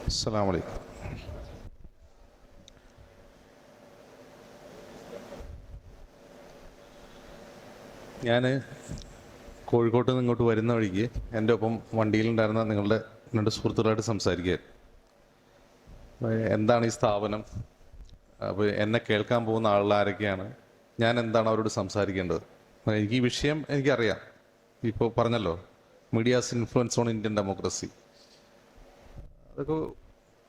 അസ്സലാമു അലൈക്കും. ഞാൻ കോഴിക്കോട്ട് നിന്ന് ഇങ്ങോട്ട് വരുന്ന വഴിക്ക് എൻ്റെ ഒപ്പം വണ്ടിയിലുണ്ടായിരുന്ന നിങ്ങളുടെ 2 സുഹൃത്തുക്കളായിട്ട് സംസാരിക്കുക. എന്താണ് ഈ സ്ഥാപനം, അപ്പോൾ എന്നെ കേൾക്കാൻ പോകുന്ന ആളുകൾ ആരൊക്കെയാണ്, ഞാൻ എന്താണ് അവരോട് സംസാരിക്കേണ്ടത്. എനിക്ക് ഈ വിഷയം എനിക്കറിയാം. ഇപ്പോൾ പറഞ്ഞല്ലോ, medias influence on Indian democracy.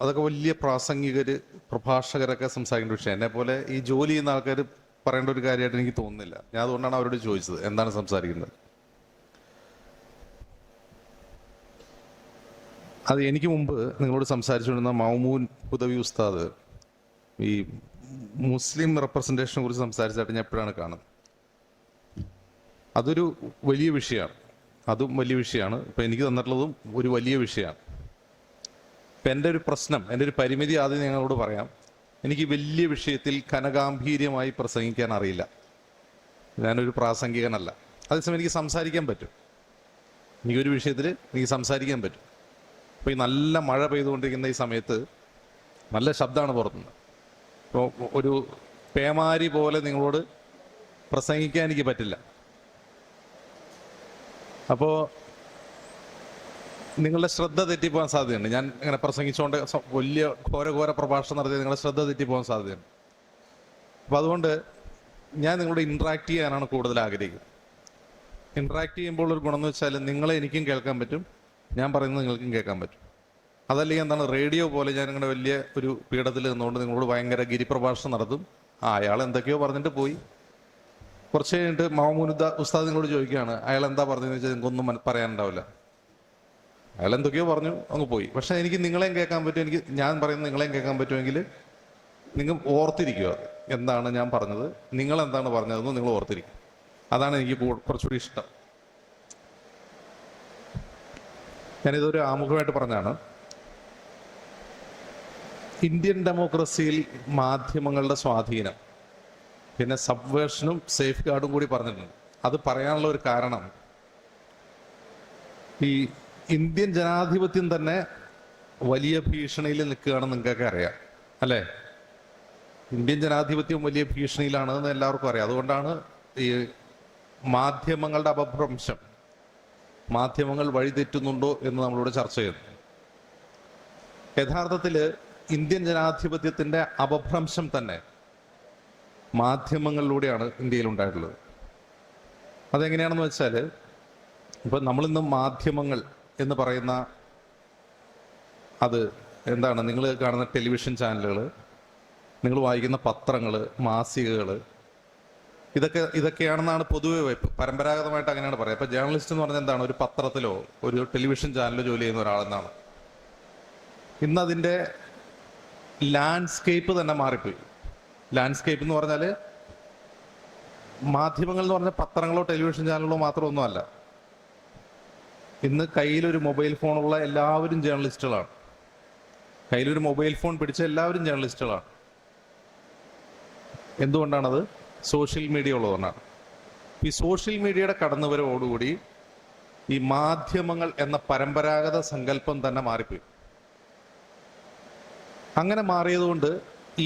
അതൊക്കെ വലിയ പ്രാസംഗികർ, പ്രഭാഷകരൊക്കെ സംസാരിക്കേണ്ട വിഷയം. എന്നെപ്പോലെ ഈ ജോലി ചെയ്യുന്ന ആൾക്കാർ പറയേണ്ട ഒരു കാര്യമായിട്ട് എനിക്ക് തോന്നുന്നില്ല. ഞാൻ അതുകൊണ്ടാണ് അവരോട് ചോദിച്ചത് എന്താണ് സംസാരിക്കുന്നത്. അത് എനിക്ക് മുമ്പ് നിങ്ങളോട് സംസാരിച്ചുകൊണ്ടിരുന്ന മൗമൂൻ ഹുദവി ഉസ്താദ് ഈ മുസ്ലിം റെപ്രസെൻറ്റേഷനെ കുറിച്ച് സംസാരിച്ചായിട്ട് ഞാൻ എപ്പോഴാണ് കാണുന്നത്. അതൊരു വലിയ വിഷയമാണ്, അതും വലിയ വിഷയമാണ്. ഇപ്പം എനിക്ക് തന്നിട്ടുള്ളതും ഒരു വലിയ വിഷയമാണ്. ഇപ്പം എൻ്റെ ഒരു പ്രശ്നം, എൻ്റെ ഒരു പരിമിതി ആദ്യം ഞങ്ങളോട് പറയാം. എനിക്ക് വലിയ വിഷയത്തിൽ ഘനഗാംഭീര്യമായി പ്രസംഗിക്കാൻ അറിയില്ല. ഞാനൊരു പ്രാസംഗികനല്ല. അതേസമയം എനിക്ക് സംസാരിക്കാൻ പറ്റും. എനിക്കൊരു വിഷയത്തിൽ എനിക്ക് സംസാരിക്കാൻ പറ്റും. അപ്പോൾ ഈ നല്ല മഴ പെയ്തുകൊണ്ടിരിക്കുന്ന ഈ സമയത്ത് നല്ല ശബ്ദമാണ് പുറത്തുനിന്ന്. അപ്പോൾ ഒരു പേമാരി പോലെ നിങ്ങളോട് പ്രസംഗിക്കാൻ എനിക്ക് പറ്റില്ല. അപ്പോൾ നിങ്ങളുടെ ശ്രദ്ധ തെറ്റിപ്പോകാൻ സാധ്യതയുണ്ട്. ഞാൻ ഇങ്ങനെ പ്രസംഗിച്ചുകൊണ്ട് വലിയ ഘോര പ്രഭാഷണം നടത്തി നിങ്ങളുടെ ശ്രദ്ധ തെറ്റിപ്പോകാൻ സാധ്യതയുണ്ട്. അപ്പോൾ അതുകൊണ്ട് ഞാൻ നിങ്ങളോട് ഇൻട്രാക്ട് ചെയ്യാനാണ് കൂടുതൽ ആഗ്രഹിക്കുന്നത്. ഇൻട്രാക്ട് ചെയ്യുമ്പോൾ ഒരു ഗുണം എന്ന് വെച്ചാൽ നിങ്ങളെ എനിക്കും കേൾക്കാൻ പറ്റും, ഞാൻ പറയുന്നത് നിങ്ങൾക്കും കേൾക്കാൻ പറ്റും. അതല്ലെങ്കിൽ എന്താണ്, റേഡിയോ പോലെ ഞാൻ നിങ്ങളുടെ വലിയ ഒരു പീഠത്തിൽ നിന്നുകൊണ്ട് നിങ്ങളോട് ഭയങ്കര ഗിരിപ്രഭാഷണം നടത്തും. അയാൾ എന്തൊക്കെയോ പറഞ്ഞിട്ട് പോയി. കുറച്ച് കഴിഞ്ഞിട്ട് മൗമൂനുദ്ദ ഉസ്താദ് നിങ്ങളോട് ചോദിക്കുകയാണ്, അയാൾ എന്താ പറഞ്ഞതെന്ന് വെച്ചാൽ നിങ്ങൾക്കൊന്നും പറയാനുണ്ടാവില്ല. അയാൾ എന്തൊക്കെയോ പറഞ്ഞു, അങ്ങ് പോയി. പക്ഷെ എനിക്ക് നിങ്ങളെയും കേൾക്കാൻ പറ്റും, എനിക്ക് ഞാൻ പറയുന്നത് നിങ്ങളെയും കേൾക്കാൻ പറ്റുമെങ്കിൽ നിങ്ങൾ ഓർത്തിരിക്കുക എന്താണ് ഞാൻ പറഞ്ഞത്, നിങ്ങൾ എന്താണ് പറഞ്ഞതെന്ന് നിങ്ങൾ ഓർത്തിരിക്കും. അതാണ് എനിക്ക് കുറച്ചുകൂടി ഇഷ്ടം. ഞാനിതൊരു ആമുഖമായിട്ട് പറഞ്ഞാണ്. ഇന്ത്യൻ ഡെമോക്രസിയിൽ മാധ്യമങ്ങളുടെ സ്വാധീനം, പിന്നെ സബ്വേർഷനും സേഫ് ഗാർഡും കൂടി പറഞ്ഞിട്ടുണ്ട്. അത് പറയാനുള്ള ഒരു കാരണം, ഈ ഇന്ത്യൻ ജനാധിപത്യം തന്നെ വലിയ ഭീഷണിയിൽ നിൽക്കുകയാണെന്ന് നിങ്ങൾക്കൊക്കെ അറിയാം അല്ലേ? ഇന്ത്യൻ ജനാധിപത്യം വലിയ ഭീഷണിയിലാണെന്ന് എല്ലാവർക്കും അറിയാം. അതുകൊണ്ടാണ് ഈ മാധ്യമങ്ങളുടെ അപഭ്രംശം, മാധ്യമങ്ങൾ വഴിതെറ്റുന്നുണ്ടോ എന്ന് നമ്മളിവിടെ ചർച്ച ചെയ്യുന്നു. യഥാർത്ഥത്തിൽ ഇന്ത്യൻ ജനാധിപത്യത്തിൻ്റെ അപഭ്രംശം തന്നെ മാധ്യമങ്ങളിലൂടെയാണ് ഇന്ത്യയിൽ ഉണ്ടായിട്ടുള്ളത്. അതെങ്ങനെയാണെന്ന് വെച്ചാൽ, ഇപ്പം നമ്മളിന്ന് മാധ്യമങ്ങൾ എന്ന് പറയുന്ന അത് എന്താണ്, നിങ്ങൾ കാണുന്ന ടെലിവിഷൻ ചാനലുകൾ, നിങ്ങൾ വായിക്കുന്ന പത്രങ്ങൾ, മാസികകൾ, ഇതൊക്കെയാണെന്നാണ് പൊതുവെ പരമ്പരാഗതമായിട്ട് അങ്ങനെയാണ് പറയുക. ഇപ്പം ജേർണലിസ്റ്റ് എന്ന് പറഞ്ഞാൽ എന്താണ്, ഒരു പത്രത്തിലോ ഒരു ടെലിവിഷൻ ചാനലിലോ ജോലി ചെയ്യുന്ന ഒരാളെന്നാണ്. ഇന്നതിൻ്റെ ലാൻഡ്സ്കേപ്പ് തന്നെ മാറിപ്പോയി. ലാൻഡ്സ്കേപ്പ് എന്ന് പറഞ്ഞാൽ മാധ്യമങ്ങൾ എന്ന് പറഞ്ഞാൽ പത്രങ്ങളോ ടെലിവിഷൻ ചാനലുകളോ മാത്രമൊന്നുമല്ല. ഇന്ന് കയ്യിലൊരു മൊബൈൽ ഫോണുള്ള എല്ലാവരും ജേർണലിസ്റ്റുകളാണ്. കയ്യിലൊരു മൊബൈൽ ഫോൺ പിടിച്ച എല്ലാവരും ജേർണലിസ്റ്റുകളാണ്. എന്തുകൊണ്ടാണത്? സോഷ്യൽ മീഡിയ ഉള്ളതുകൊണ്ടാണ്. ഈ സോഷ്യൽ മീഡിയയുടെ കടന്നുവരവോടുകൂടി ഈ മാധ്യമങ്ങൾ എന്ന പരമ്പരാഗത സങ്കല്പം തന്നെ മാറിപ്പോയി. അങ്ങനെ മാറിയതുകൊണ്ട്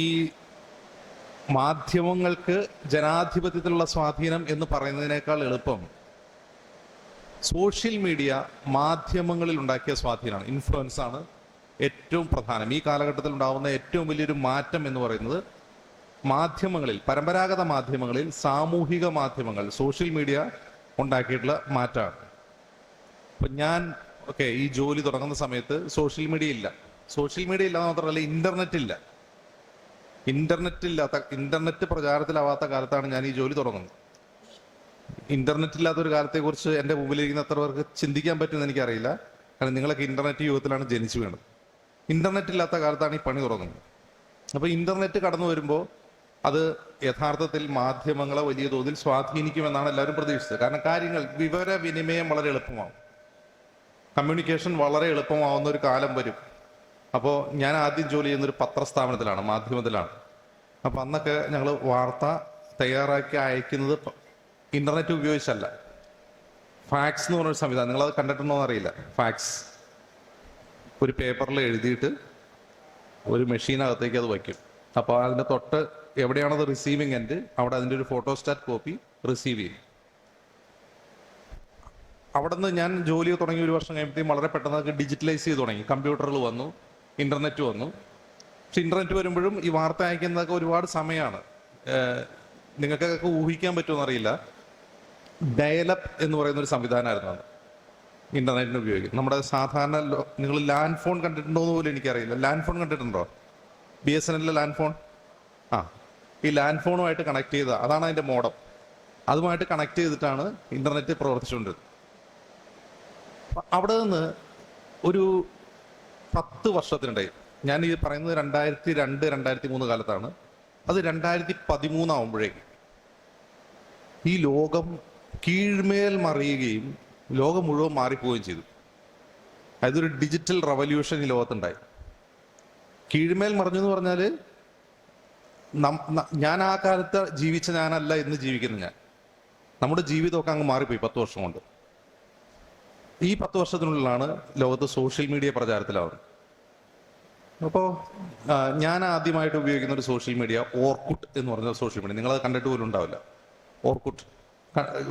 ഈ മാധ്യമങ്ങൾക്ക് ജനാധിപത്യത്തിലുള്ള സ്വാധീനം എന്ന് പറയുന്നതിനേക്കാൾ എളുപ്പം സോഷ്യൽ മീഡിയ മാധ്യമങ്ങളിൽ ഉണ്ടാക്കിയ സ്വാധീനമാണ്, ഇൻഫ്ലുവൻസ് ആണ് ഏറ്റവും പ്രധാനം. ഈ കാലഘട്ടത്തിൽ ഉണ്ടാകുന്ന ഏറ്റവും വലിയൊരു മാറ്റം എന്ന് പറയുന്നത് മാധ്യമങ്ങളിൽ, പരമ്പരാഗത മാധ്യമങ്ങളിൽ സാമൂഹിക മാധ്യമങ്ങൾ, സോഷ്യൽ മീഡിയ ഉണ്ടാക്കിയിട്ടുള്ള മാറ്റമാണ്. അപ്പം ഞാൻ ഈ ജോലി തുടങ്ങുന്ന സമയത്ത് സോഷ്യൽ മീഡിയ ഇല്ല. സോഷ്യൽ മീഡിയ ഇല്ലാന്ന് മാത്രമല്ല, ഇന്റർനെറ്റ് പ്രചാരത്തിലാവാത്ത കാലത്താണ് ഞാൻ ഈ ജോലി തുടങ്ങുന്നത്. ഇന്റർനെറ്റ് ഇല്ലാത്തൊരു കാലത്തെക്കുറിച്ച് എൻ്റെ മുമ്പിലിരിക്കുന്ന എത്ര പേർക്ക് ചിന്തിക്കാൻ പറ്റുമെന്ന് എനിക്കറിയില്ല. കാരണം നിങ്ങളൊക്കെ ഇന്റർനെറ്റ് യുഗത്തിലാണ് ജനിച്ചു വീണത്. ഇന്റർനെറ്റ് ഇല്ലാത്ത കാലത്താണ് ഈ പണി തുടങ്ങുന്നത്. അപ്പോൾ ഇന്റർനെറ്റ് കടന്നു വരുമ്പോൾ അത് യഥാർത്ഥത്തിൽ മാധ്യമങ്ങളെ വലിയ തോതിൽ സ്വാധീനിക്കുമെന്നാണ് എല്ലാവരും പ്രതീക്ഷിച്ചത്. കാരണം വിവരവിനിമയം വളരെ എളുപ്പമാവും, കമ്മ്യൂണിക്കേഷൻ വളരെ എളുപ്പമാവുന്ന ഒരു കാലം വരും. അപ്പോൾ ഞാൻ ആദ്യം ജോലി ചെയ്യുന്നൊരു പത്രസ്ഥാപനത്തിലാണ്, മാധ്യമത്തിലാണ്. അപ്പോൾ അന്നൊക്കെ ഞങ്ങൾ വാർത്ത തയ്യാറാക്കി അയക്കുന്നത് ഇന്റർനെറ്റ് ഉപയോഗിച്ചല്ല, ഫാക്സ് എന്ന് പറഞ്ഞൊരു സംവിധാനം, നിങ്ങളത് കണ്ടിട്ടുണ്ടോ എന്നറിയില്ല. ഫാക്സ് ഒരു പേപ്പറിൽ എഴുതിയിട്ട് ഒരു മെഷീനകത്തേക്ക് അത് വയ്ക്കും. അപ്പോൾ അതിൻ്റെ തൊട്ട് എവിടെയാണത് റിസീവിങ് എൻഡ്, അവിടെ അതിൻ്റെ ഒരു ഫോട്ടോസ്റ്റാറ്റ് കോപ്പി റിസീവ് ചെയ്യും. അവിടെ നിന്ന് ഞാൻ ജോലി തുടങ്ങി 1 വർഷം കഴിയുമ്പോഴത്തേക്കും വളരെ പെട്ടെന്ന് ഡിജിറ്റലൈസ് ചെയ്ത് തുടങ്ങി. കമ്പ്യൂട്ടറുകൾ വന്നു, ഇൻ്റർനെറ്റ് വന്നു. പക്ഷെ ഇൻ്റർനെറ്റ് വരുമ്പോഴും ഈ വാർത്ത അയക്കുന്നതൊക്കെ ഒരുപാട് സമയമാണ്. നിങ്ങൾക്കൊക്കെ ഊഹിക്കാൻ പറ്റുമെന്ന് അറിയില്ല. ഡയലപ്പ് എന്ന് പറയുന്നൊരു സംവിധാനമായിരുന്നു അത് ഇൻ്റർനെറ്റിന് ഉപയോഗിക്കും. നമ്മുടെ സാധാരണ നിങ്ങൾ ലാൻഡ് ഫോൺ കണ്ടിട്ടുണ്ടോ എന്ന് പോലും എനിക്കറിയില്ല. ലാൻഡ് ഫോൺ കണ്ടിട്ടുണ്ടോ? BSNL land phone. ഈ ലാൻഡ് ഫോണുമായിട്ട് കണക്ട് ചെയ്ത, അതാണ് അതിൻ്റെ മോഡം. അതുമായിട്ട് കണക്ട് ചെയ്തിട്ടാണ് ഇൻ്റർനെറ്റ് പ്രവർത്തിച്ചുകൊണ്ടിരുന്നത്. അവിടെ നിന്ന് ഒരു 10 വർഷത്തിനിടയിൽ, ഞാൻ ഈ പറയുന്നത് 2002, 2003 കാലത്താണ്. അത് 2013 ആവുമ്പോഴേക്കും ഈ ലോകം കീഴ്മേൽ മറിയുകയും ലോകം മുഴുവൻ മാറിപ്പോവുകയും ചെയ്തു. അതൊരു ഡിജിറ്റൽ റവല്യൂഷൻ ഈ ലോകത്തുണ്ടായി. കീഴ്മേൽ മറിഞ്ഞു എന്ന് പറഞ്ഞാൽ ഞാൻ ആ കാലത്ത് ജീവിച്ച ഞാനല്ല ഇന്ന് ജീവിക്കുന്ന ഞാൻ. നമ്മുടെ ജീവിതമൊക്കെ അങ്ങ് മാറിപ്പോയി 10 വർഷം കൊണ്ട്. ഈ 10 വർഷത്തിനുള്ളിലാണ് ലോകത്ത് സോഷ്യൽ മീഡിയ പ്രചാരത്തിലാവുന്നത്. അപ്പോൾ ഞാൻ ആദ്യമായിട്ട് ഉപയോഗിക്കുന്ന ഒരു സോഷ്യൽ മീഡിയ ഓർക്കുട്ട് എന്ന് പറഞ്ഞ സോഷ്യൽ മീഡിയ. നിങ്ങളത് കണ്ടിട്ട് പോലും ഉണ്ടാവില്ല. ഓർക്കുട്ട്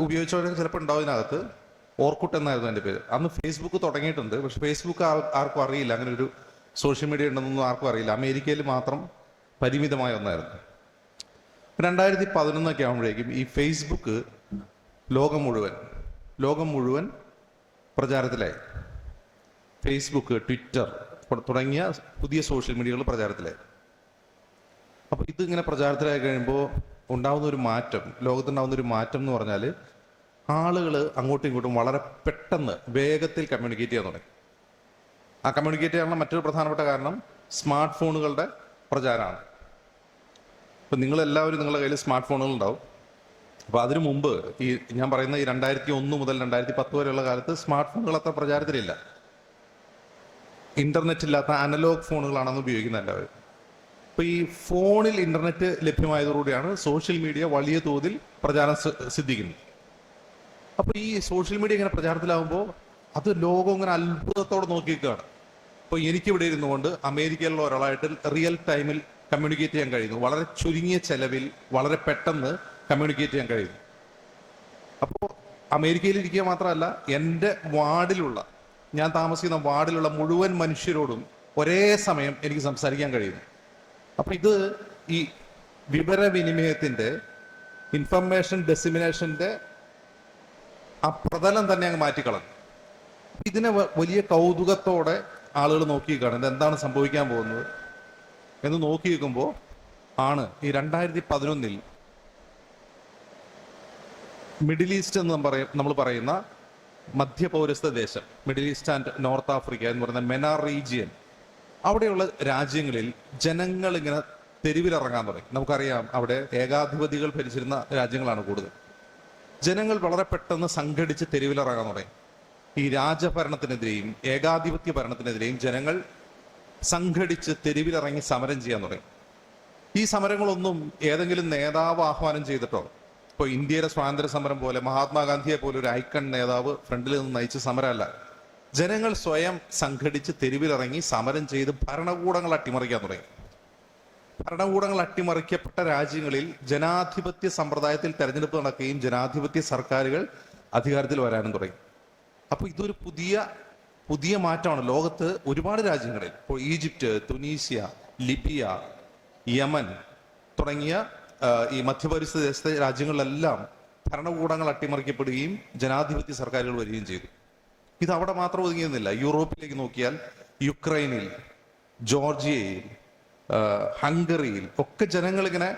ഉപയോഗിച്ചവരെ ചിലപ്പോൾ ഉണ്ടാവും. ഇതിനകത്ത് ഓർക്കുട്ട് എന്നായിരുന്നു എൻ്റെ പേര്. അന്ന് ഫേസ്ബുക്ക് തുടങ്ങിയിട്ടുണ്ട്, പക്ഷെ ഫേസ്ബുക്ക് ആർക്കും അറിയില്ല. അങ്ങനെ ഒരു സോഷ്യൽ മീഡിയ ഉണ്ടെന്നൊന്നും ആർക്കും അറിയില്ല. അമേരിക്കയിൽ മാത്രം പരിമിതമായ ഒന്നായിരുന്നു. 2011 ആകുമ്പോഴേക്കും ഈ ഫേസ്ബുക്ക് ലോകം മുഴുവൻ പ്രചാരത്തിലായി. ഫേസ്ബുക്ക്, ട്വിറ്റർ തുടങ്ങിയ പുതിയ സോഷ്യൽ മീഡിയകൾ പ്രചാരത്തിലായി. അപ്പോൾ ഇതിങ്ങനെ പ്രചാരത്തിലായി കഴിയുമ്പോൾ ഉണ്ടാകുന്ന ഒരു മാറ്റം, ലോകത്തുണ്ടാകുന്ന ഒരു മാറ്റം എന്ന് പറഞ്ഞാൽ ആളുകൾ അങ്ങോട്ടും ഇങ്ങോട്ടും വളരെ പെട്ടെന്ന് വേഗത്തിൽ കമ്മ്യൂണിക്കേറ്റ് ചെയ്യാൻ തുടങ്ങി. ആ കമ്മ്യൂണിക്കേറ്റ് ചെയ്യാനുള്ള മറ്റൊരു പ്രധാനപ്പെട്ട കാരണം സ്മാർട്ട് ഫോണുകളുടെ പ്രചാരമാണ്. ഇപ്പം നിങ്ങളെല്ലാവരും നിങ്ങളുടെ കയ്യിൽ സ്മാർട്ട് ഫോണുകൾ ഉണ്ടാവും. അപ്പോൾ അതിനു മുമ്പ് ഈ ഞാൻ പറയുന്ന ഈ 2001 മുതൽ 2010 വരെയുള്ള കാലത്ത് സ്മാർട്ട് ഫോണുകൾ അത്ര പ്രചാരത്തിലില്ല. ഇൻ്റർനെറ്റ് ഇല്ലാത്ത അനലോഗ് ഫോണുകളാണെന്ന് ഉപയോഗിക്കുന്ന എല്ലാവരും. അപ്പോൾ ഈ ഫോണിൽ ഇൻ്റർനെറ്റ് ലഭ്യമായതോടുകൂടിയാണ് സോഷ്യൽ മീഡിയ വലിയ തോതിൽ പ്രചാരം സിദ്ധിക്കുന്നത്. അപ്പോൾ ഈ സോഷ്യൽ മീഡിയ ഇങ്ങനെ പ്രചാരത്തിലാകുമ്പോൾ അത് ലോകം ഇങ്ങനെ അത്ഭുതത്തോടെ നോക്കിയിരിക്കുകയാണ്. അപ്പോൾ എനിക്കിവിടെ ഇരുന്നുകൊണ്ട് അമേരിക്കയിലുള്ള ഒരാളായിട്ട് റിയൽ ടൈമിൽ കമ്മ്യൂണിക്കേറ്റ് ചെയ്യാൻ കഴിയുന്നു. വളരെ ചുരുങ്ങിയ ചെലവിൽ വളരെ പെട്ടെന്ന് കമ്മ്യൂണിക്കേറ്റ് ചെയ്യാൻ കഴിയുന്നു. അപ്പോൾ അമേരിക്കയിൽ ഇരിക്കുക മാത്രമല്ല, എൻ്റെ വാർഡിലുള്ള, ഞാൻ താമസിക്കുന്ന വാർഡിലുള്ള മുഴുവൻ മനുഷ്യരോടും ഒരേ സമയം എനിക്ക് സംസാരിക്കാൻ കഴിയുന്നു. അപ്പം ഇത് ഈ വിവരവിനിമയത്തിൻ്റെ, ഇൻഫർമേഷൻ ഡെസിമിനേഷൻ്റെ ആ പ്രതലം തന്നെ അങ്ങ് മാറ്റിക്കളഞ്ഞു. ഇതിനെ വലിയ കൗതുകത്തോടെ ആളുകൾ നോക്കിക്കാണുന്നത് എന്താണ് സംഭവിക്കാൻ പോകുന്നത് എന്ന് നോക്കി നിൽക്കുമ്പോൾ ആണ് ഈ 2011 മിഡിൽ ഈസ്റ്റ് എന്ന് നമ്മൾ പറയുന്ന മധ്യപൗരസ്ത്യ ദേശം, middle east and north Africa എന്ന് പറയുന്ന മെനാർ റീജിയൻ, അവിടെയുള്ള രാജ്യങ്ങളിൽ ജനങ്ങൾ ഇങ്ങനെ തെരുവിലിറങ്ങാൻ തുടങ്ങി. നമുക്കറിയാം, അവിടെ ഏകാധിപതികൾ ഭരിച്ചിരുന്ന രാജ്യങ്ങളാണ് കൂടുതൽ. ജനങ്ങൾ വളരെ പെട്ടെന്ന് സംഘടിച്ച് തെരുവിലിറങ്ങാൻ തുടങ്ങി. ഈ രാജഭരണത്തിനെതിരെയും ഏകാധിപത്യ ഭരണത്തിനെതിരെയും ജനങ്ങൾ സംഘടിച്ച് തെരുവിലിറങ്ങി സമരം ചെയ്യാൻ തുടങ്ങി. ഈ സമരങ്ങളൊന്നും ഏതെങ്കിലും നേതാവ് ആഹ്വാനം ചെയ്തിട്ടോ, ഇപ്പോൾ ഇന്ത്യയുടെ സ്വാതന്ത്ര്യ സമരം പോലെ മഹാത്മാഗാന്ധിയെ പോലെ ഒരു ഐക്കൺ നേതാവ് ഫ്രണ്ടിൽ നിന്ന് നയിച്ച സമരമല്ല. ജനങ്ങൾ സ്വയം സംഘടിച്ച് തെരുവിലിറങ്ങി സമരം ചെയ്ത് ഭരണകൂടങ്ങൾ അട്ടിമറിക്കാൻ തുടങ്ങി. ഭരണകൂടങ്ങൾ അട്ടിമറിക്കപ്പെട്ട രാജ്യങ്ങളിൽ ജനാധിപത്യ സമ്പ്രദായത്തിൽ തെരഞ്ഞെടുപ്പ് നടക്കുകയും ജനാധിപത്യ സർക്കാരുകൾ അധികാരത്തിൽ വരാനും തുടങ്ങി. അപ്പോൾ ഇതൊരു പുതിയ മാറ്റമാണ്. ലോകത്ത് ഒരുപാട് രാജ്യങ്ങളിൽ, ഇപ്പോൾ ഈജിപ്റ്റ്, തുനീഷ്യ, ലിബിയ, യമൻ തുടങ്ങിയ ഈ മധ്യപരിസ്ഥിതി ദേശത്തെ രാജ്യങ്ങളിലെല്ലാം ഭരണകൂടങ്ങൾ അട്ടിമറിക്കപ്പെടുകയും ജനാധിപത്യ സർക്കാരുകൾ വരികയും ചെയ്തു. ഇത് അവിടെ മാത്രം ഒതുങ്ങിയിരുന്നില്ല. യൂറോപ്പിലേക്ക് നോക്കിയാൽ യുക്രൈനിൽ, ജോർജിയയിൽ, ഹംഗറിയിൽ ഒക്കെ ജനങ്ങളിങ്ങനെ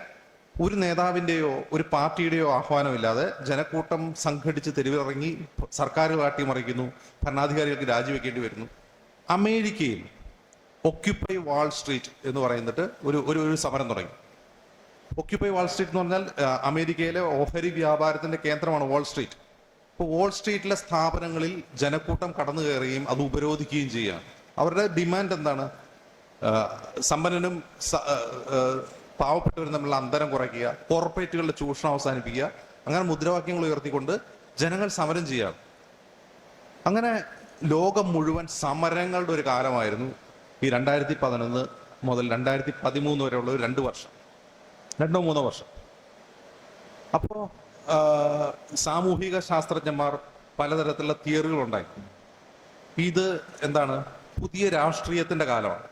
ഒരു നേതാവിൻ്റെയോ ഒരു പാർട്ടിയുടെയോ ആഹ്വാനമില്ലാതെ ജനക്കൂട്ടം സംഘടിച്ച് തെരുവിലിറങ്ങി സർക്കാരുകൾ അട്ടിമറിക്കുന്നു, ഭരണാധികാരികൾക്ക് രാജിവെക്കേണ്ടി വരുന്നു. അമേരിക്കയിൽ ഒക്യുപ്പൈ വാൾ സ്ട്രീറ്റ് എന്ന് പറയുന്നിട്ട് ഒരു സമരം തുടങ്ങി. ഒക്യുപ്പൈ വാൾ സ്ട്രീറ്റ് എന്ന് പറഞ്ഞാൽ അമേരിക്കയിലെ ഓഹരി വ്യാപാരത്തിന്റെ കേന്ദ്രമാണ് വാൾ സ്ട്രീറ്റ്. ഇപ്പോൾ വാൾ സ്ട്രീറ്റിലെ സ്ഥാപനങ്ങളിൽ ജനക്കൂട്ടം കടന്നു കയറുകയും അത് ഉപരോധിക്കുകയും ചെയ്യുകയാണ്. അവരുടെ ഡിമാൻഡ് എന്താണ്? സമ്പന്നനും പാവപ്പെട്ടവരും തമ്മിലുള്ള അന്തരം കുറയ്ക്കുക, കോർപ്പറേറ്റുകളുടെ ചൂഷണം അവസാനിപ്പിക്കുക, അങ്ങനെ മുദ്രാവാക്യങ്ങൾ ഉയർത്തിക്കൊണ്ട് ജനങ്ങൾ സമരം ചെയ്യുകയാണ്. അങ്ങനെ ലോകം മുഴുവൻ സമരങ്ങളുടെ ഒരു കാലമായിരുന്നു ഈ 2011 മുതൽ 2013 വരെയുള്ള ഒരു 2 വർഷം, 2-3 വർഷം. അപ്പോൾ സാമൂഹിക ശാസ്ത്രജ്ഞന്മാർ പലതരത്തിലുള്ള തിയറികളുണ്ടായി. ഇത് എന്താണ്? പുതിയ രാഷ്ട്രീയത്തിന്റെ കാലമാണ്.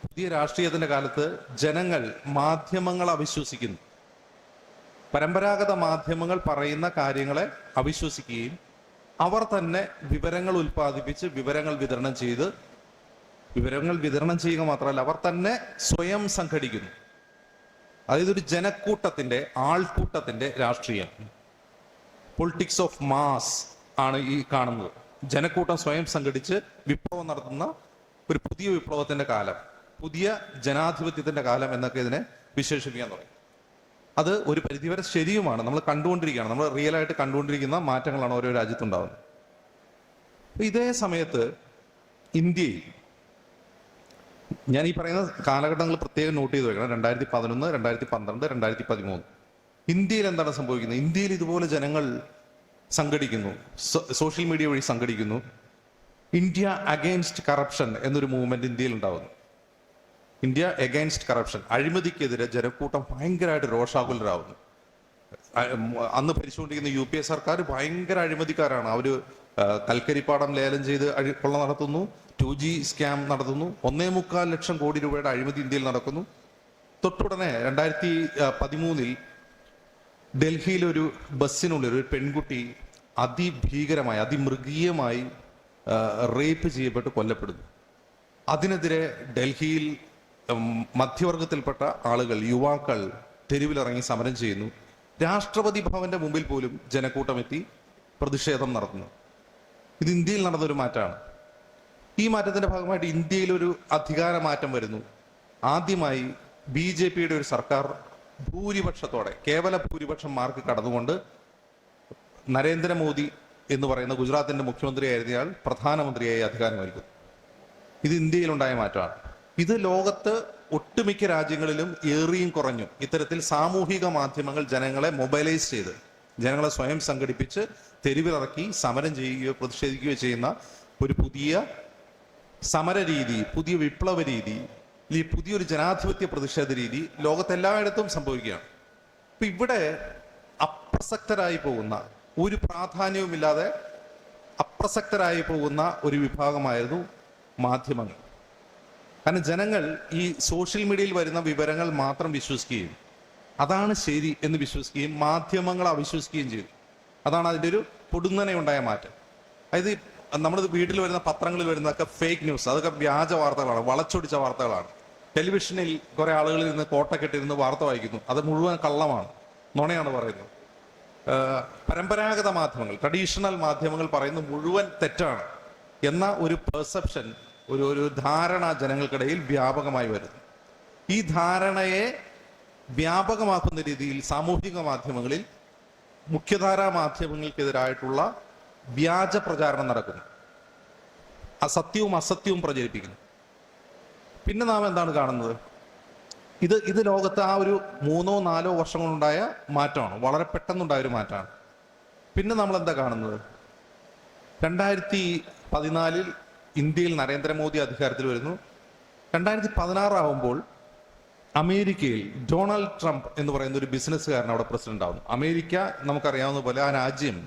പുതിയ രാഷ്ട്രീയത്തിന്റെ കാലത്ത് ജനങ്ങൾ മാധ്യമങ്ങളെ അവിശ്വസിക്കുന്നു. പരമ്പരാഗത മാധ്യമങ്ങൾ പറയുന്ന കാര്യങ്ങളെ അവിശ്വസിക്കുകയും അവർ തന്നെ വിവരങ്ങൾ ഉൽപ്പാദിപ്പിച്ച് വിവരങ്ങൾ വിതരണം ചെയ്യുക മാത്രമല്ല, അവർ തന്നെ സ്വയം സംഘടിക്കുന്നു. അതായത് ഒരു ജനക്കൂട്ടത്തിന്റെ, ആൾക്കൂട്ടത്തിന്റെ രാഷ്ട്രീയം, പൊളിറ്റിക്സ് ഓഫ് മാസ് ആണ് ഈ കാണുന്നത്. ജനക്കൂട്ടം സ്വയം സംഘടിച്ച് വിപ്ലവം നടത്തുന്ന ഒരു പുതിയ വിപ്ലവത്തിന്റെ കാലം, പുതിയ ജനാധിപത്യത്തിന്റെ കാലം എന്നൊക്കെ ഇതിനെ വിശേഷിപ്പിക്കാൻ തുടങ്ങി. അത് ഒരു പരിധിവരെ ശരിയുമാണ്. നമ്മൾ കണ്ടുകൊണ്ടിരിക്കുകയാണ്, നമ്മൾ റിയൽ ആയിട്ട് കണ്ടുകൊണ്ടിരിക്കുന്ന മാറ്റങ്ങളാണ് ഓരോ രാജ്യത്തുണ്ടാവുന്നത്. ഇതേ സമയത്ത് ഇന്ത്യയിൽ, ഞാൻ ഈ പറയുന്ന കാലഘട്ടങ്ങൾ പ്രത്യേകം നോട്ട് ചെയ്ത് വെക്കണം, 2011, 2012, 2013. ഇന്ത്യയിൽ എന്താണ് സംഭവിക്കുന്നത്? ഇന്ത്യയിൽ ഇതുപോലെ ജനങ്ങൾ സംഘടിക്കുന്നു, സോഷ്യൽ മീഡിയ വഴി സംഘടിക്കുന്നു. ഇന്ത്യ അഗെയിൻസ്റ്റ് കറപ്ഷൻ എന്നൊരു മൂവ്മെന്റ് ഇന്ത്യയിൽ ഉണ്ടാവുന്നു. ഇന്ത്യ അഗെയിൻസ്റ്റ് കറപ്ഷൻ, അഴിമതിക്കെതിരെ ജനക്കൂട്ടം ഭയങ്കരമായിട്ട് രോഷാകുലരാകുന്നു. അന്ന് ഭരിച്ചുകൊണ്ടിരിക്കുന്ന UPA സർക്കാർ ഭയങ്കര അഴിമതിക്കാരാണ്. അവര് കൽക്കരിപ്പാടം ലേലം ചെയ്ത് കൊള്ള നടത്തുന്നു, 2G സ്കാം നടത്തുന്നു, 1.25 ലക്ഷം കോടി രൂപയുടെ അഴിമതി ഇന്ത്യയിൽ നടക്കുന്നു. തൊട്ടുടനെ 2013 ഡൽഹിയിൽ ഒരു ബസ്സിനുള്ളിൽ ഒരു പെൺകുട്ടി അതിഭീകരമായി, അതിമൃഗീയമായി റേപ്പ് ചെയ്യപ്പെട്ട് കൊല്ലപ്പെടുന്നു. അതിനെതിരെ ഡൽഹിയിൽ മധ്യവർഗത്തിൽപ്പെട്ട ആളുകൾ, യുവാക്കൾ തെരുവിലിറങ്ങി സമരം ചെയ്യുന്നു. രാഷ്ട്രപതി ഭവന്റെ മുമ്പിൽ പോലും ജനക്കൂട്ടമെത്തി പ്രതിഷേധം നടത്തുന്നു. ഇത് ഇന്ത്യയിൽ നടന്നൊരു മാറ്റമാണ്. ഈ മാറ്റത്തിന്റെ ഭാഗമായിട്ട് ഇന്ത്യയിൽ ഒരു അധികാര മാറ്റം വരുന്നു. ആദ്യമായി BJPയുടെ ഒരു സർക്കാർ ഭൂരിപക്ഷത്തോടെ, കേവല ഭൂരിപക്ഷം മാർക്ക് കടന്നുകൊണ്ട് നരേന്ദ്രമോദി എന്ന് പറയുന്ന ഗുജറാത്തിന്റെ മുഖ്യമന്ത്രിയായിരുന്നയാൾ പ്രധാനമന്ത്രിയായി അധികാരമേൽക്കും. ഇത് ഇന്ത്യയിലുണ്ടായ മാറ്റമാണ്. ഇത് ലോകത്ത് ഒട്ടുമിക്ക രാജ്യങ്ങളിലും ഏറിയും കുറഞ്ഞു ഇത്തരത്തിൽ സാമൂഹിക മാധ്യമങ്ങൾ ജനങ്ങളെ മൊബൈലൈസ് ചെയ്ത്, ജനങ്ങളെ സ്വയം സംഘടിപ്പിച്ച് തെരുവിലിറക്കി സമരം ചെയ്യുകയോ പ്രതിഷേധിക്കുകയോ ചെയ്യുന്ന ഒരു പുതിയ സമര രീതി, പുതിയ വിപ്ലവ രീതി, ഈ പുതിയൊരു ജനാധിപത്യ പ്രതിഷേധ രീതി ലോകത്തെല്ലായിടത്തും സംഭവിക്കുകയാണ്. അപ്പൊ ഇവിടെ അപ്രസക്തരായി പോകുന്ന, ഒരു പ്രാധാന്യവുമില്ലാതെ അപ്രസക്തരായി പോകുന്ന ഒരു വിഭാഗമായിരുന്നു മാധ്യമങ്ങൾ. കാരണം ജനങ്ങൾ ഈ സോഷ്യൽ മീഡിയയിൽ വരുന്ന വിവരങ്ങൾ മാത്രം വിശ്വസിക്കുകയും അതാണ് ശരി എന്ന് വിശ്വസിക്കുകയും മാധ്യമങ്ങളെ അവിശ്വസിക്കുകയും ചെയ്തു. അതാണ് അതിൻ്റെ ഒരു പൊടുന്നനെയുണ്ടായ മാറ്റം. അതായത് നമ്മൾ വീട്ടിൽ വരുന്ന പത്രങ്ങളിൽ വരുന്നതൊക്കെ ഫേക്ക് ന്യൂസ്, അതൊക്കെ വ്യാജ വാർത്തകളാണ്, വളച്ചൊടിച്ച വാർത്തകളാണ്. ടെലിവിഷനിൽ കുറെ ആളുകളിൽ നിന്ന് കോട്ടക്കെട്ടിരുന്ന് വാർത്ത വായിക്കുന്നു, അത് മുഴുവൻ കള്ളമാണ്, നുണയാണ് പറയുന്നത്. പരമ്പരാഗത മാധ്യമങ്ങൾ, ട്രഡീഷണൽ മാധ്യമങ്ങൾ പറയുന്നത് മുഴുവൻ തെറ്റാണ് എന്ന ഒരു പെർസെപ്ഷൻ, ഒരു ധാരണ ജനങ്ങൾക്കിടയിൽ വ്യാപകമായി വരുന്നു. ഈ ധാരണയെ വ്യാപകമാക്കുന്ന രീതിയിൽ സാമൂഹിക മാധ്യമങ്ങളിൽ മുഖ്യധാരാ മാധ്യമങ്ങൾക്കെതിരായിട്ടുള്ള വ്യാജ പ്രചാരണം നടക്കുന്നു, അസത്യവും അസത്യവും പ്രചരിപ്പിക്കുന്നു. പിന്നെ നാം എന്താണ് കാണുന്നത്? ഇത് ലോകത്ത് ആ ഒരു 3-4 വർഷം കൊണ്ടുണ്ടായ മാറ്റമാണ്, വളരെ പെട്ടെന്നുണ്ടായ ഒരു മാറ്റമാണ്. പിന്നെ നമ്മൾ എന്താ കാണുന്നത്? 2014 ഇന്ത്യയിൽ നരേന്ദ്രമോദി അധികാരത്തിൽ വരുന്നു. 2016 ആവുമ്പോൾ അമേരിക്കയിൽ ഡൊണാൾഡ് ട്രംപ് എന്ന് പറയുന്ന ഒരു ബിസിനസ്സുകാരൻ അവിടെ പ്രസിഡന്റ് ആവുന്നു. അമേരിക്ക നമുക്കറിയാവുന്ന പോലെ ആ രാജ്യം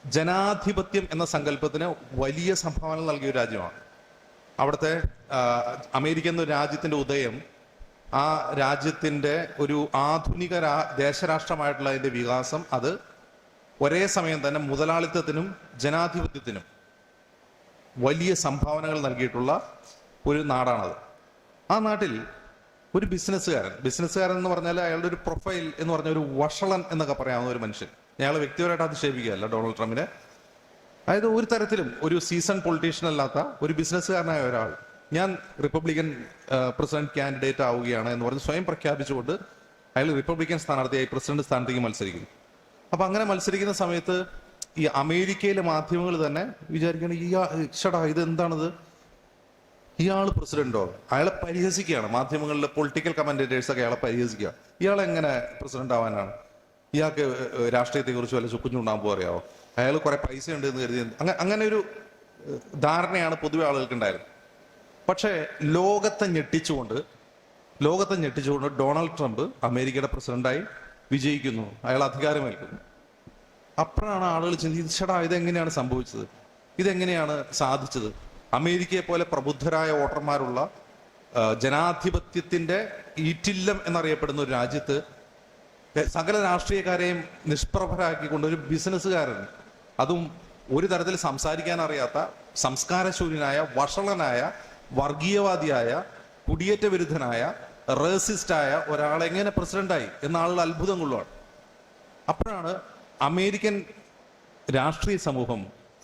ജനാധിപത്യം എന്ന സങ്കല്പത്തിന് വലിയ സംഭാവന നൽകിയ ഒരു രാജ്യമാണ്. അവിടുത്തെ അമേരിക്ക എന്ന രാജ്യത്തിന്റെ ഉദയം, ആ രാജ്യത്തിന്റെ ഒരു ആധുനിക ദേശരാഷ്ട്രമായിട്ടുള്ള അതിന്റെ വികാസം, അത് ഒരേ സമയം തന്നെ മുതലാളിത്തത്തിനും ജനാധിപത്യത്തിനും വലിയ സംഭാവനകൾ നൽകിയിട്ടുള്ള ഒരു നാടാണത്. ആ നാട്ടിൽ ഒരു ബിസിനസ്സുകാരൻ എന്ന് പറഞ്ഞാൽ അയാളുടെ ഒരു പ്രൊഫൈൽ എന്ന് പറഞ്ഞ ഒരു വഷളൻ എന്നൊക്കെ പറയാവുന്ന ഒരു മനുഷ്യൻ. അയാൾ വ്യക്തിപരമായിട്ട് അധിക്ഷേപിക്കുകയല്ല ഡൊണാൾഡ് ട്രംപിനെ. അതായത് ഒരു തരത്തിലും ഒരു സീസൺ പൊളിറ്റീഷ്യൻ അല്ലാത്ത ഒരു ബിസിനസ്സുകാരനായ ഒരാൾ, ഞാൻ റിപ്പബ്ലിക്കൻ പ്രസിഡന്റ് കാൻഡിഡേറ്റ് ആവുകയാണ് എന്ന് പറഞ്ഞ് സ്വയം പ്രഖ്യാപിച്ചുകൊണ്ട് അയാൾ റിപ്പബ്ലിക്കൻ സ്ഥാനാർത്ഥിയായി പ്രസിഡന്റ് സ്ഥാനത്തേക്ക് മത്സരിക്കുന്നു. അപ്പൊ അങ്ങനെ മത്സരിക്കുന്ന സമയത്ത് ഈ അമേരിക്കയിലെ മാധ്യമങ്ങൾ തന്നെ വിചാരിക്കണം, ഇത് എന്താണിത്, ഇയാൾ പ്രസിഡന്റോ? അയാളെ പരിഹസിക്കുകയാണ്. മാധ്യമങ്ങളിലെ പൊളിറ്റിക്കൽ കമന്റേറ്റേഴ്സ് ഒക്കെ അയാളെ പരിഹസിക്കുക. ഇയാൾ എങ്ങനെ പ്രസിഡന്റ് ആവാനാണ്? ഇയാൾക്ക് രാഷ്ട്രീയത്തെ കുറിച്ച് വല്ല ചുക്കുഞ്ഞുണ്ടാകുമ്പോൾ അറിയാവോ? അയാൾ കുറെ പൈസ ഉണ്ട് എന്ന് കരുതി അങ്ങനെ ഒരു ധാരണയാണ് പൊതുവെ ആളുകൾക്ക് ഉണ്ടായിരുന്നത്. പക്ഷേ ലോകത്തെ ഞെട്ടിച്ചുകൊണ്ട് ഡൊണാൾഡ് ട്രംപ് അമേരിക്കയുടെ പ്രസിഡന്റായി വിജയിക്കുന്നു, അയാൾ അധികാരമേൽക്കുന്നു. അപ്പോഴാണ് ആളുകൾ ചിന്തിച്ചടാ, ഇതെങ്ങനെയാണ് സംഭവിച്ചത്, ഇതെങ്ങനെയാണ് സാധിച്ചത്? അമേരിക്കയെ പോലെ പ്രബുദ്ധരായ വോട്ടർമാരുള്ള ജനാധിപത്യത്തിന്റെ ഈറ്റില്ലം എന്നറിയപ്പെടുന്ന ഒരു രാജ്യത്ത് സകല രാഷ്ട്രീയക്കാരെയും നിഷ്പ്രഭരാക്കിക്കൊണ്ട് ഒരു ബിസിനസ്സുകാരൻ, അതും ഒരു തരത്തിൽ സംസാരിക്കാൻ അറിയാത്ത, സംസ്കാരശൂന്യനായ, വഷളനായ, വർഗീയവാദിയായ, കുടിയേറ്റ വിരുദ്ധനായ, റേസിസ്റ്റായ ഒരാളെങ്ങനെ പ്രസിഡന്റായി എന്ന ആളുകൾ അത്ഭുതം കൊള്ളുവാണ്. അപ്പോഴാണ് അമേരിക്കൻ രാഷ്ട്രീയ സമൂഹം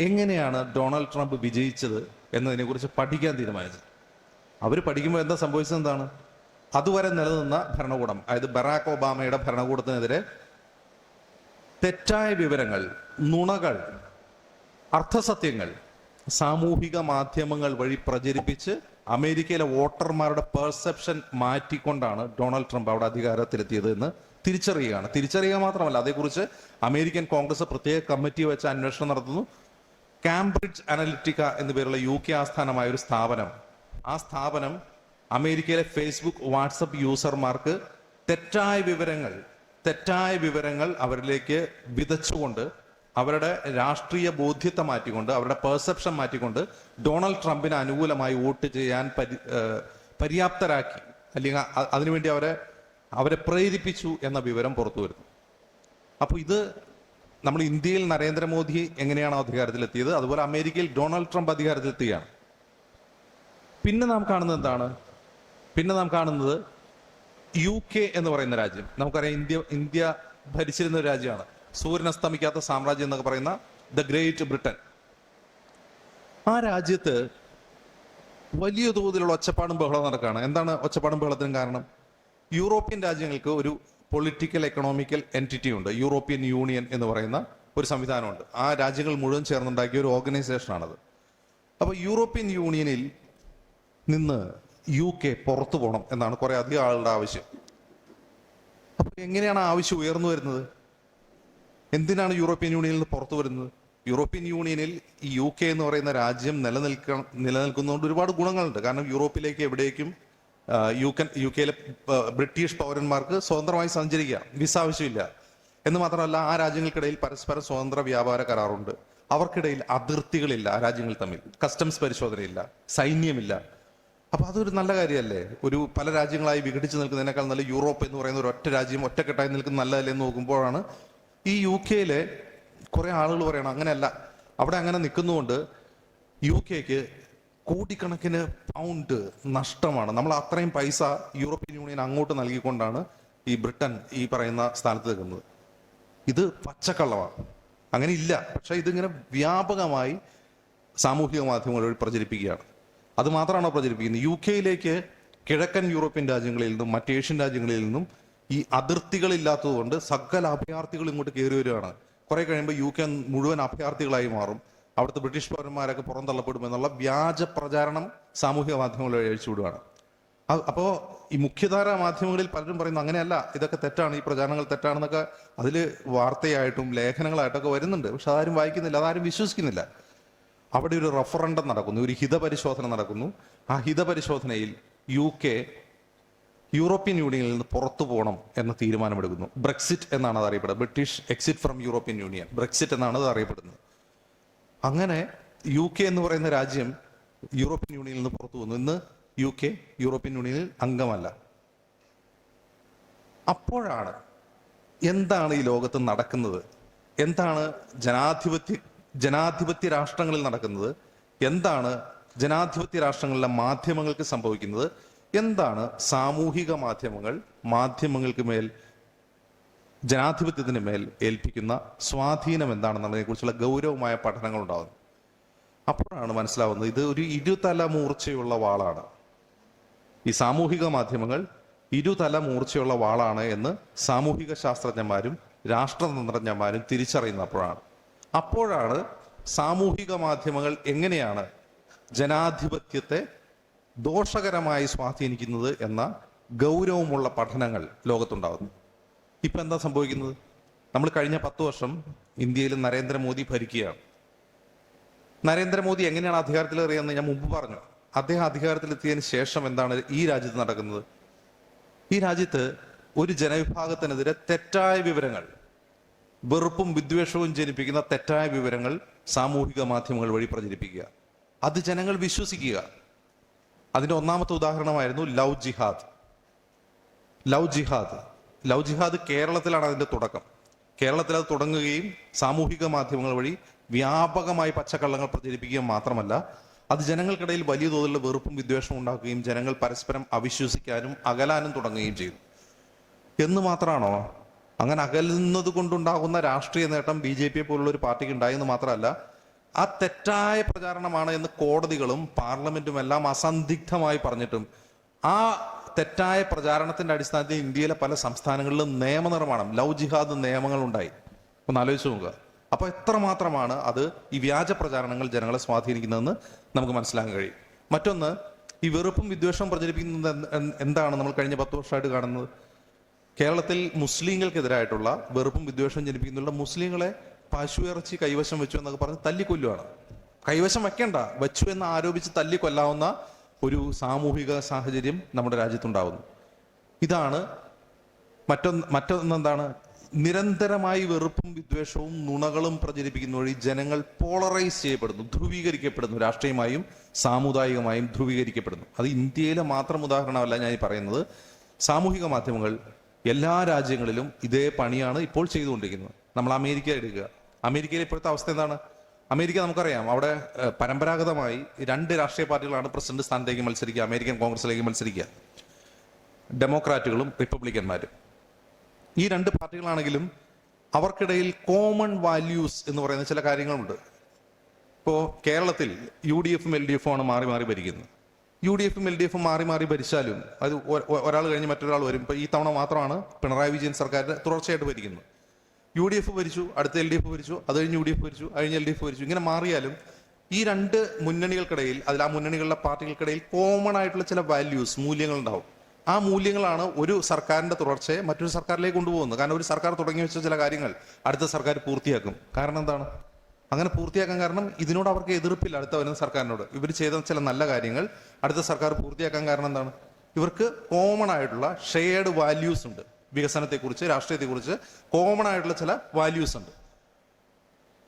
എങ്ങനെയാണ് ഡൊണാൾഡ് ട്രംപ് വിജയിച്ചത് എന്നതിനെ കുറിച്ച് പഠിക്കാൻ തീരുമാനിച്ചത്. അവർ പഠിക്കുമ്പോൾ എന്താ സംഭവിച്ചത് എന്താണ്? അതുവരെ നിലനിന്ന ഭരണകൂടം, അതായത് ബറാക് ഒബാമയുടെ ഭരണകൂടത്തിനെതിരെ തെറ്റായ വിവരങ്ങൾ, നുണകൾ, അർത്ഥസത്യങ്ങൾ സാമൂഹിക മാധ്യമങ്ങൾ വഴി പ്രചരിപ്പിച്ച് അമേരിക്കയിലെ വോട്ടർമാരുടെ പെർസെപ്ഷൻ മാറ്റിക്കൊണ്ടാണ് ഡൊണാൾഡ് ട്രംപ് അവിടെ അധികാരത്തിലെത്തിയത് എന്ന് തിരിച്ചറിയുക മാത്രമല്ല, അതേക്കുറിച്ച് അമേരിക്കൻ കോൺഗ്രസ് പ്രത്യേക കമ്മിറ്റി വെച്ച് അന്വേഷണം നടത്തുന്നു. കാംബ്രിഡ്ജ് അനലിറ്റിക്ക എന്നു പേരുള്ള UK ആസ്ഥാനമായ ഒരു സ്ഥാപനം, ആ സ്ഥാപനം അമേരിക്കയിലെ ഫേസ്ബുക്ക്, വാട്സപ്പ് യൂസർമാർക്ക് തെറ്റായ വിവരങ്ങൾ അവരിലേക്ക് വിതച്ചുകൊണ്ട്, അവരുടെ രാഷ്ട്രീയ ബോധ്യത്തെ മാറ്റിക്കൊണ്ട്, അവരുടെ പെർസെപ്ഷൻ മാറ്റിക്കൊണ്ട് ഡൊണാൾഡ് ട്രംപിന് അനുകൂലമായി വോട്ട് ചെയ്യാൻ പര്യാപ്തരാക്കി, അല്ലെങ്കിൽ അതിനുവേണ്ടി അവരെ പ്രേരിപ്പിച്ചു എന്ന വിവരം പുറത്തു വരുന്നു. അപ്പോൾ ഇത് നമ്മൾ ഇന്ത്യയിൽ നരേന്ദ്രമോദി എങ്ങനെയാണോ അധികാരത്തിലെത്തിയത്, അതുപോലെ അമേരിക്കയിൽ ഡൊണാൾഡ് ട്രംപ് അധികാരത്തിലെത്തുകയാണ്. പിന്നെ നാം കാണുന്നത് എന്താണ്? UK എന്ന് പറയുന്ന രാജ്യം. നമുക്കറിയാം, ഇന്ത്യ ഭരിച്ചിരുന്ന ഒരു രാജ്യമാണ്, സൂര്യൻ അസ്തമിക്കാത്ത സാമ്രാജ്യം എന്നൊക്കെ പറയുന്ന ദ ഗ്രേറ്റ് ബ്രിട്ടൻ. ആ രാജ്യത്ത് വലിയ തോതിലുള്ള ഒച്ചപ്പാടും ബഹളം നടക്കുകയാണ്. എന്താണ് ഒച്ചപ്പാടും ബഹളത്തിനും കാരണം? യൂറോപ്യൻ രാജ്യങ്ങൾക്ക് ഒരു പൊളിറ്റിക്കൽ എക്കണോമിക്കൽ എൻറ്റിറ്റി ഉണ്ട്, യൂറോപ്യൻ യൂണിയൻ എന്ന് പറയുന്ന ഒരു സംവിധാനമുണ്ട്. ആ രാജ്യങ്ങൾ മുഴുവൻ ചേർന്നുണ്ടാക്കിയ ഒരു ഓർഗനൈസേഷനാണത്. അപ്പോൾ യൂറോപ്യൻ യൂണിയനിൽ നിന്ന് UK പുറത്തു പോകണം എന്നാണ് കുറെ അധികം ആളുടെ ആവശ്യം. അപ്പൊ എങ്ങനെയാണ് ആവശ്യം ഉയർന്നു വരുന്നത്? എന്തിനാണ് യൂറോപ്യൻ യൂണിയനിൽ നിന്ന് പുറത്തു വരുന്നത്? യൂറോപ്യൻ യൂണിയനിൽ ഈ UK എന്ന് പറയുന്ന രാജ്യം നിലനിൽക്കുന്നതുകൊണ്ട് ഒരുപാട് ഗുണങ്ങളുണ്ട്. കാരണം യൂറോപ്പിലേക്ക് എവിടേക്കും UK-യിലെ ബ്രിട്ടീഷ് പൗരന്മാർക്ക് സ്വതന്ത്രമായി സഞ്ചരിക്കാം, വിസ ആവശ്യമില്ല. എന്ന് മാത്രമല്ല, ആ രാജ്യങ്ങൾക്കിടയിൽ പരസ്പരം സ്വതന്ത്ര വ്യാപാര കരാറുണ്ട്. അവർക്കിടയിൽ അതിർത്തികളില്ല, ആ രാജ്യങ്ങൾ തമ്മിൽ കസ്റ്റംസ് പരിശോധനയില്ല, സൈന്യമില്ല. അപ്പൊ അതൊരു നല്ല കാര്യമല്ലേ? പല രാജ്യങ്ങളായി വിഘടിച്ച് നിൽക്കുന്നതിനേക്കാൾ നല്ല യൂറോപ്പ് എന്ന് പറയുന്ന ഒരു ഒറ്റ രാജ്യം ഒറ്റക്കെട്ടായി നിൽക്കുന്ന നല്ലതല്ലേ എന്ന് നോക്കുമ്പോഴാണ് ഈ UK-യിലെ കുറെ ആളുകൾ പറയണം അങ്ങനെയല്ല, അവിടെ അങ്ങനെ നിൽക്കുന്നതുകൊണ്ട് UK-ക്ക് കോടിക്കണക്കിന് പൗണ്ട് നഷ്ടമാണ്. നമ്മൾ അത്രയും പൈസ യൂറോപ്യൻ യൂണിയൻ അങ്ങോട്ട് നൽകിക്കൊണ്ടാണ് ഈ ബ്രിട്ടൻ ഈ പറയുന്ന സ്ഥലത്ത് നിൽക്കുന്നത്. ഇത് പച്ചക്കള്ളമാണ്, അങ്ങനെ ഇല്ല. പക്ഷെ ഇതിങ്ങനെ വ്യാപകമായി സാമൂഹിക മാധ്യമങ്ങൾ വഴി പ്രചരിപ്പിക്കുകയാണ്. അത് മാത്രമാണോ പ്രചരിപ്പിക്കുന്നത്? UK-യിലേക്ക് കിഴക്കൻ യൂറോപ്യൻ രാജ്യങ്ങളിൽ നിന്നും മറ്റ് ഏഷ്യൻ രാജ്യങ്ങളിൽ നിന്നും ഈ അതിർത്തികളില്ലാത്തതുകൊണ്ട് സകല അഭയാർത്ഥികൾ ഇങ്ങോട്ട് കയറി വരികയാണ്. കുറെ കഴിയുമ്പോൾ UK മുഴുവൻ അഭയാർത്ഥികളായി മാറും, അവിടുത്തെ ബ്രിട്ടീഷ് പൗരന്മാരൊക്കെ പുറന്തള്ളപ്പെടുമെന്നുള്ള വ്യാജ പ്രചാരണം സാമൂഹിക മാധ്യമങ്ങൾ വഴി അഴിച്ചുവിടുകയാണ്. അപ്പോൾ ഈ മുഖ്യധാരാ മാധ്യമങ്ങളിൽ പലരും പറയുന്നു അങ്ങനെയല്ല, ഇതൊക്കെ തെറ്റാണ്, ഈ പ്രചാരണങ്ങൾ തെറ്റാണെന്നൊക്കെ അതിൽ വാർത്തയായിട്ടും ലേഖനങ്ങളായിട്ടൊക്കെ വരുന്നുണ്ട്. പക്ഷെ അതാരും വായിക്കുന്നില്ല, അതാരും വിശ്വസിക്കുന്നില്ല. അവിടെ ഒരു റഫറണ്ടം നടക്കുന്നു, ഒരു ഹിതപരിശോധന നടക്കുന്നു. ആ ഹിതപരിശോധനയിൽ UK യൂറോപ്യൻ യൂണിയനിൽ നിന്ന് പുറത്തു പോകണം എന്ന തീരുമാനമെടുക്കുന്നു. ബ്രെക്സിറ്റ് എന്നാണ് അത് അറിയപ്പെടുന്നത്. British exit from European union, Brexit എന്നാണ് അത് അറിയപ്പെടുന്നത്. അങ്ങനെ UK എന്ന് പറയുന്ന രാജ്യം യൂറോപ്യൻ യൂണിയനിൽ നിന്ന് പുറത്തു വന്നു. ഇന്ന് UK യൂറോപ്യൻ യൂണിയനിൽ അംഗമല്ല. അപ്പോഴാണ് എന്താണ് ഈ ലോകത്ത് നടക്കുന്നത്, എന്താണ് ജനാധിപത്യ രാഷ്ട്രങ്ങളിൽ നടക്കുന്നത്, എന്താണ് ജനാധിപത്യ രാഷ്ട്രങ്ങളിലെ മാധ്യമങ്ങൾക്ക് സംഭവിക്കുന്നത്, എന്താണ് സാമൂഹിക മാധ്യമങ്ങൾക്ക് മേൽ, ജനാധിപത്യത്തിന് മേൽ ഏൽപ്പിക്കുന്ന സ്വാധീനം എന്താണെന്നുള്ളതിനെ കുറിച്ചുള്ള ഗൗരവമായ പഠനങ്ങൾ ഉണ്ടാകുന്നു. അപ്പോഴാണ് മനസ്സിലാവുന്നത് ഇത് ഒരു ഇരുതല മൂർച്ചയുള്ള വാളാണ്. ഈ സാമൂഹിക മാധ്യമങ്ങൾ ഇരുതല മൂർച്ചയുള്ള വാളാണ് എന്ന് സാമൂഹിക ശാസ്ത്രജ്ഞന്മാരും രാഷ്ട്രതന്ത്രജ്ഞന്മാരും അപ്പോഴാണ് സാമൂഹിക മാധ്യമങ്ങൾ എങ്ങനെയാണ് ജനാധിപത്യത്തെ ദോഷകരമായി സ്വാധീനിക്കുന്നത് എന്ന ഗൗരവമുള്ള പഠനങ്ങൾ ലോകത്തുണ്ടാകുന്നു. ഇപ്പൊ എന്താ സംഭവിക്കുന്നത്? നമ്മൾ കഴിഞ്ഞ 10 വർഷം ഇന്ത്യയിൽ നരേന്ദ്രമോദി ഭരിക്കുകയാണ്. നരേന്ദ്രമോദി എങ്ങനെയാണ് അധികാരത്തിലേറിയെന്ന് ഞാൻ മുമ്പ് പറഞ്ഞു. അദ്ദേഹം അധികാരത്തിലെത്തിയതിന് ശേഷം എന്താണ് ഈ രാജ്യത്ത് നടക്കുന്നത്? ഈ രാജ്യത്ത് ഒരു ജനവിഭാഗത്തിനെതിരെ തെറ്റായ വിവരങ്ങൾ, വെറുപ്പും വിദ്വേഷവും ജനിപ്പിക്കുന്ന തെറ്റായ വിവരങ്ങൾ സാമൂഹിക മാധ്യമങ്ങൾ വഴി പ്രചരിപ്പിക്കുക, അത് ജനങ്ങൾ വിശ്വസിക്കുക. അതിന്റെ ഒന്നാമത്തെ ഉദാഹരണമായിരുന്നു ലവ് ജിഹാദ്. ലവ് ജിഹാദ് കേരളത്തിലാണ് അതിന്റെ തുടക്കം. കേരളത്തിൽ അത് തുടങ്ങുകയും സാമൂഹിക മാധ്യമങ്ങൾ വഴി വ്യാപകമായി പച്ചക്കള്ളങ്ങൾ പ്രചരിപ്പിക്കുകയും മാത്രമല്ല, അത് ജനങ്ങൾക്കിടയിൽ വലിയ തോതിലുള്ള വെറുപ്പും വിദ്വേഷവും ഉണ്ടാക്കുകയും ജനങ്ങൾ പരസ്പരം അവിശ്വസിക്കാനും അകലാനും തുടങ്ങുകയും ചെയ്തു. എന്ന് മാത്രമാണോ? അങ്ങനെ അകലുന്നത് കൊണ്ടുണ്ടാകുന്ന രാഷ്ട്രീയ നേട്ടം BJP പോലുള്ള ഒരു പാർട്ടിക്ക് ഉണ്ടായെന്ന് മാത്രമല്ല, ആ തെറ്റായ പ്രചാരണമാണ് എന്ന് കോടതികളും പാർലമെന്റും എല്ലാം അസന്ദിഗ്ധമായി പറഞ്ഞിട്ടും ആ തെറ്റായ പ്രചാരണത്തിന്റെ അടിസ്ഥാനത്തിൽ ഇന്ത്യയിലെ പല സംസ്ഥാനങ്ങളിലും നിയമനിർമ്മാണം, ലവ് ജിഹാദ് നിയമങ്ങൾ ഉണ്ടായി. ഒന്ന് ആലോചിച്ച് നോക്കുക. അപ്പൊ എത്രമാത്രമാണ് അത് ഈ വ്യാജ പ്രചാരണങ്ങൾ ജനങ്ങളെ സ്വാധീനിക്കുന്നതെന്ന് നമുക്ക് മനസ്സിലാക്കാൻ കഴിയും. മറ്റൊന്ന്, ഈ വെറുപ്പും വിദ്വേഷവും പ്രചരിപ്പിക്കുന്നത് എന്താണ് നമ്മൾ കഴിഞ്ഞ 10 വർഷമായിട്ട് കാണുന്നത്? കേരളത്തിൽ മുസ്ലിങ്ങൾക്കെതിരായിട്ടുള്ള വെറുപ്പും വിദ്വേഷവും ജനിപ്പിക്കുന്നുള്ള മുസ്ലിങ്ങളെ പശുയിറച്ചി കൈവശം വെച്ചു എന്നൊക്കെ പറഞ്ഞ് തല്ലിക്കൊല്ലുകയാണ്. കൈവശം വെക്കേണ്ട, വെച്ചു എന്ന് ആരോപിച്ച് തല്ലിക്കൊല്ലാവുന്ന ഒരു സാമൂഹിക സാഹചര്യം നമ്മുടെ രാജ്യത്തുണ്ടാവുന്നു. ഇതാണ് മറ്റൊന്നെന്താണ്? നിരന്തരമായി വെറുപ്പും വിദ്വേഷവും നുണകളും പ്രചരിപ്പിക്കുന്ന വഴി ജനങ്ങൾ പോളറൈസ് ചെയ്യപ്പെടുന്നു, ധ്രുവീകരിക്കപ്പെടുന്നു, രാഷ്ട്രീയമായും സാമുദായികമായും ധ്രുവീകരിക്കപ്പെടുന്നു. അത് ഇന്ത്യയിലെ മാത്രം ഉദാഹരണമല്ല ഞാൻ ഈ പറയുന്നത്. സാമൂഹിക മാധ്യമങ്ങൾ എല്ലാ രാജ്യങ്ങളിലും ഇതേ പണിയാണ് ഇപ്പോൾ ചെയ്തുകൊണ്ടിരിക്കുന്നത്. നമ്മൾ അമേരിക്ക എടുക്കുക. അമേരിക്കയിലെ ഇപ്പോഴത്തെ അവസ്ഥ എന്താണ്? അമേരിക്ക നമുക്കറിയാം, അവിടെ പരമ്പരാഗതമായി 2 രാഷ്ട്രീയ പാർട്ടികളാണ് പ്രസിഡന്റ് സ്ഥാനത്തേക്ക് മത്സരിക്കുക, അമേരിക്കൻ കോൺഗ്രസിലേക്ക് മത്സരിക്കുക, ഡെമോക്രാറ്റുകളും റിപ്പബ്ലിക്കന്മാരും. ഈ 2 പാർട്ടികളാണെങ്കിലും അവർക്കിടയിൽ കോമൺ വാല്യൂസ് എന്ന് പറയുന്ന ചില കാര്യങ്ങളുണ്ട്. ഇപ്പോൾ കേരളത്തിൽ UDF-ഉം LDF-ഉം ആണ് മാറി മാറി ഭരിക്കുന്നത്. UDF-ഉം LDF-ഉം മാറി മാറി ഭരിച്ചാലും അത് ഒരാൾ കഴിഞ്ഞ് മറ്റൊരാൾ വരും. ഇപ്പോൾ ഈ തവണ മാത്രമാണ് പിണറായി വിജയൻ സർക്കാരിന്റെ തുടർച്ചയായിട്ട് ഭരിക്കുന്നത്. UDF ഭരിച്ചു, അടുത്ത LDF ഭരിച്ചു, അത് കഴിഞ്ഞ് UDF ഭരിച്ചു, കഴിഞ്ഞ് LDF ഭരിച്ചു. ഇങ്ങനെ മാറിയാലും ഈ 2 മുന്നണികൾക്കിടയിൽ, അതിൽ ആ മുന്നണികളുടെ പാർട്ടികൾക്കിടയിൽ കോമൺ ആയിട്ടുള്ള ചില വാല്യൂസ്, മൂല്യങ്ങൾ ഉണ്ടാവും. ആ മൂല്യങ്ങളാണ് ഒരു സർക്കാരിന്റെ തുടർച്ചയെ മറ്റൊരു സർക്കാരിലേക്ക് കൊണ്ടുപോകുന്നത്. കാരണം ഒരു സർക്കാർ തുടങ്ങി വെച്ച ചില കാര്യങ്ങൾ അടുത്ത സർക്കാർ പൂർത്തിയാക്കും. കാരണം എന്താണ്? അങ്ങനെ പൂർത്തിയാക്കാൻ കാരണം ഇതിനോട് അവർക്ക് എതിർപ്പില്ല. അടുത്ത വരുന്ന സർക്കാരിനോട് ഇവർ ചെയ്ത ചില നല്ല കാര്യങ്ങൾ അടുത്ത സർക്കാർ പൂർത്തിയാക്കാൻ കാരണം എന്താണ്? ഇവർക്ക് കോമൺ ആയിട്ടുള്ള ഷെയർഡ് വാല്യൂസ് ഉണ്ട്. വികസനത്തെക്കുറിച്ച്, രാഷ്ട്രീയത്തെക്കുറിച്ച് കോമൺ ആയിട്ടുള്ള ചില വാല്യൂസ് ഉണ്ട്.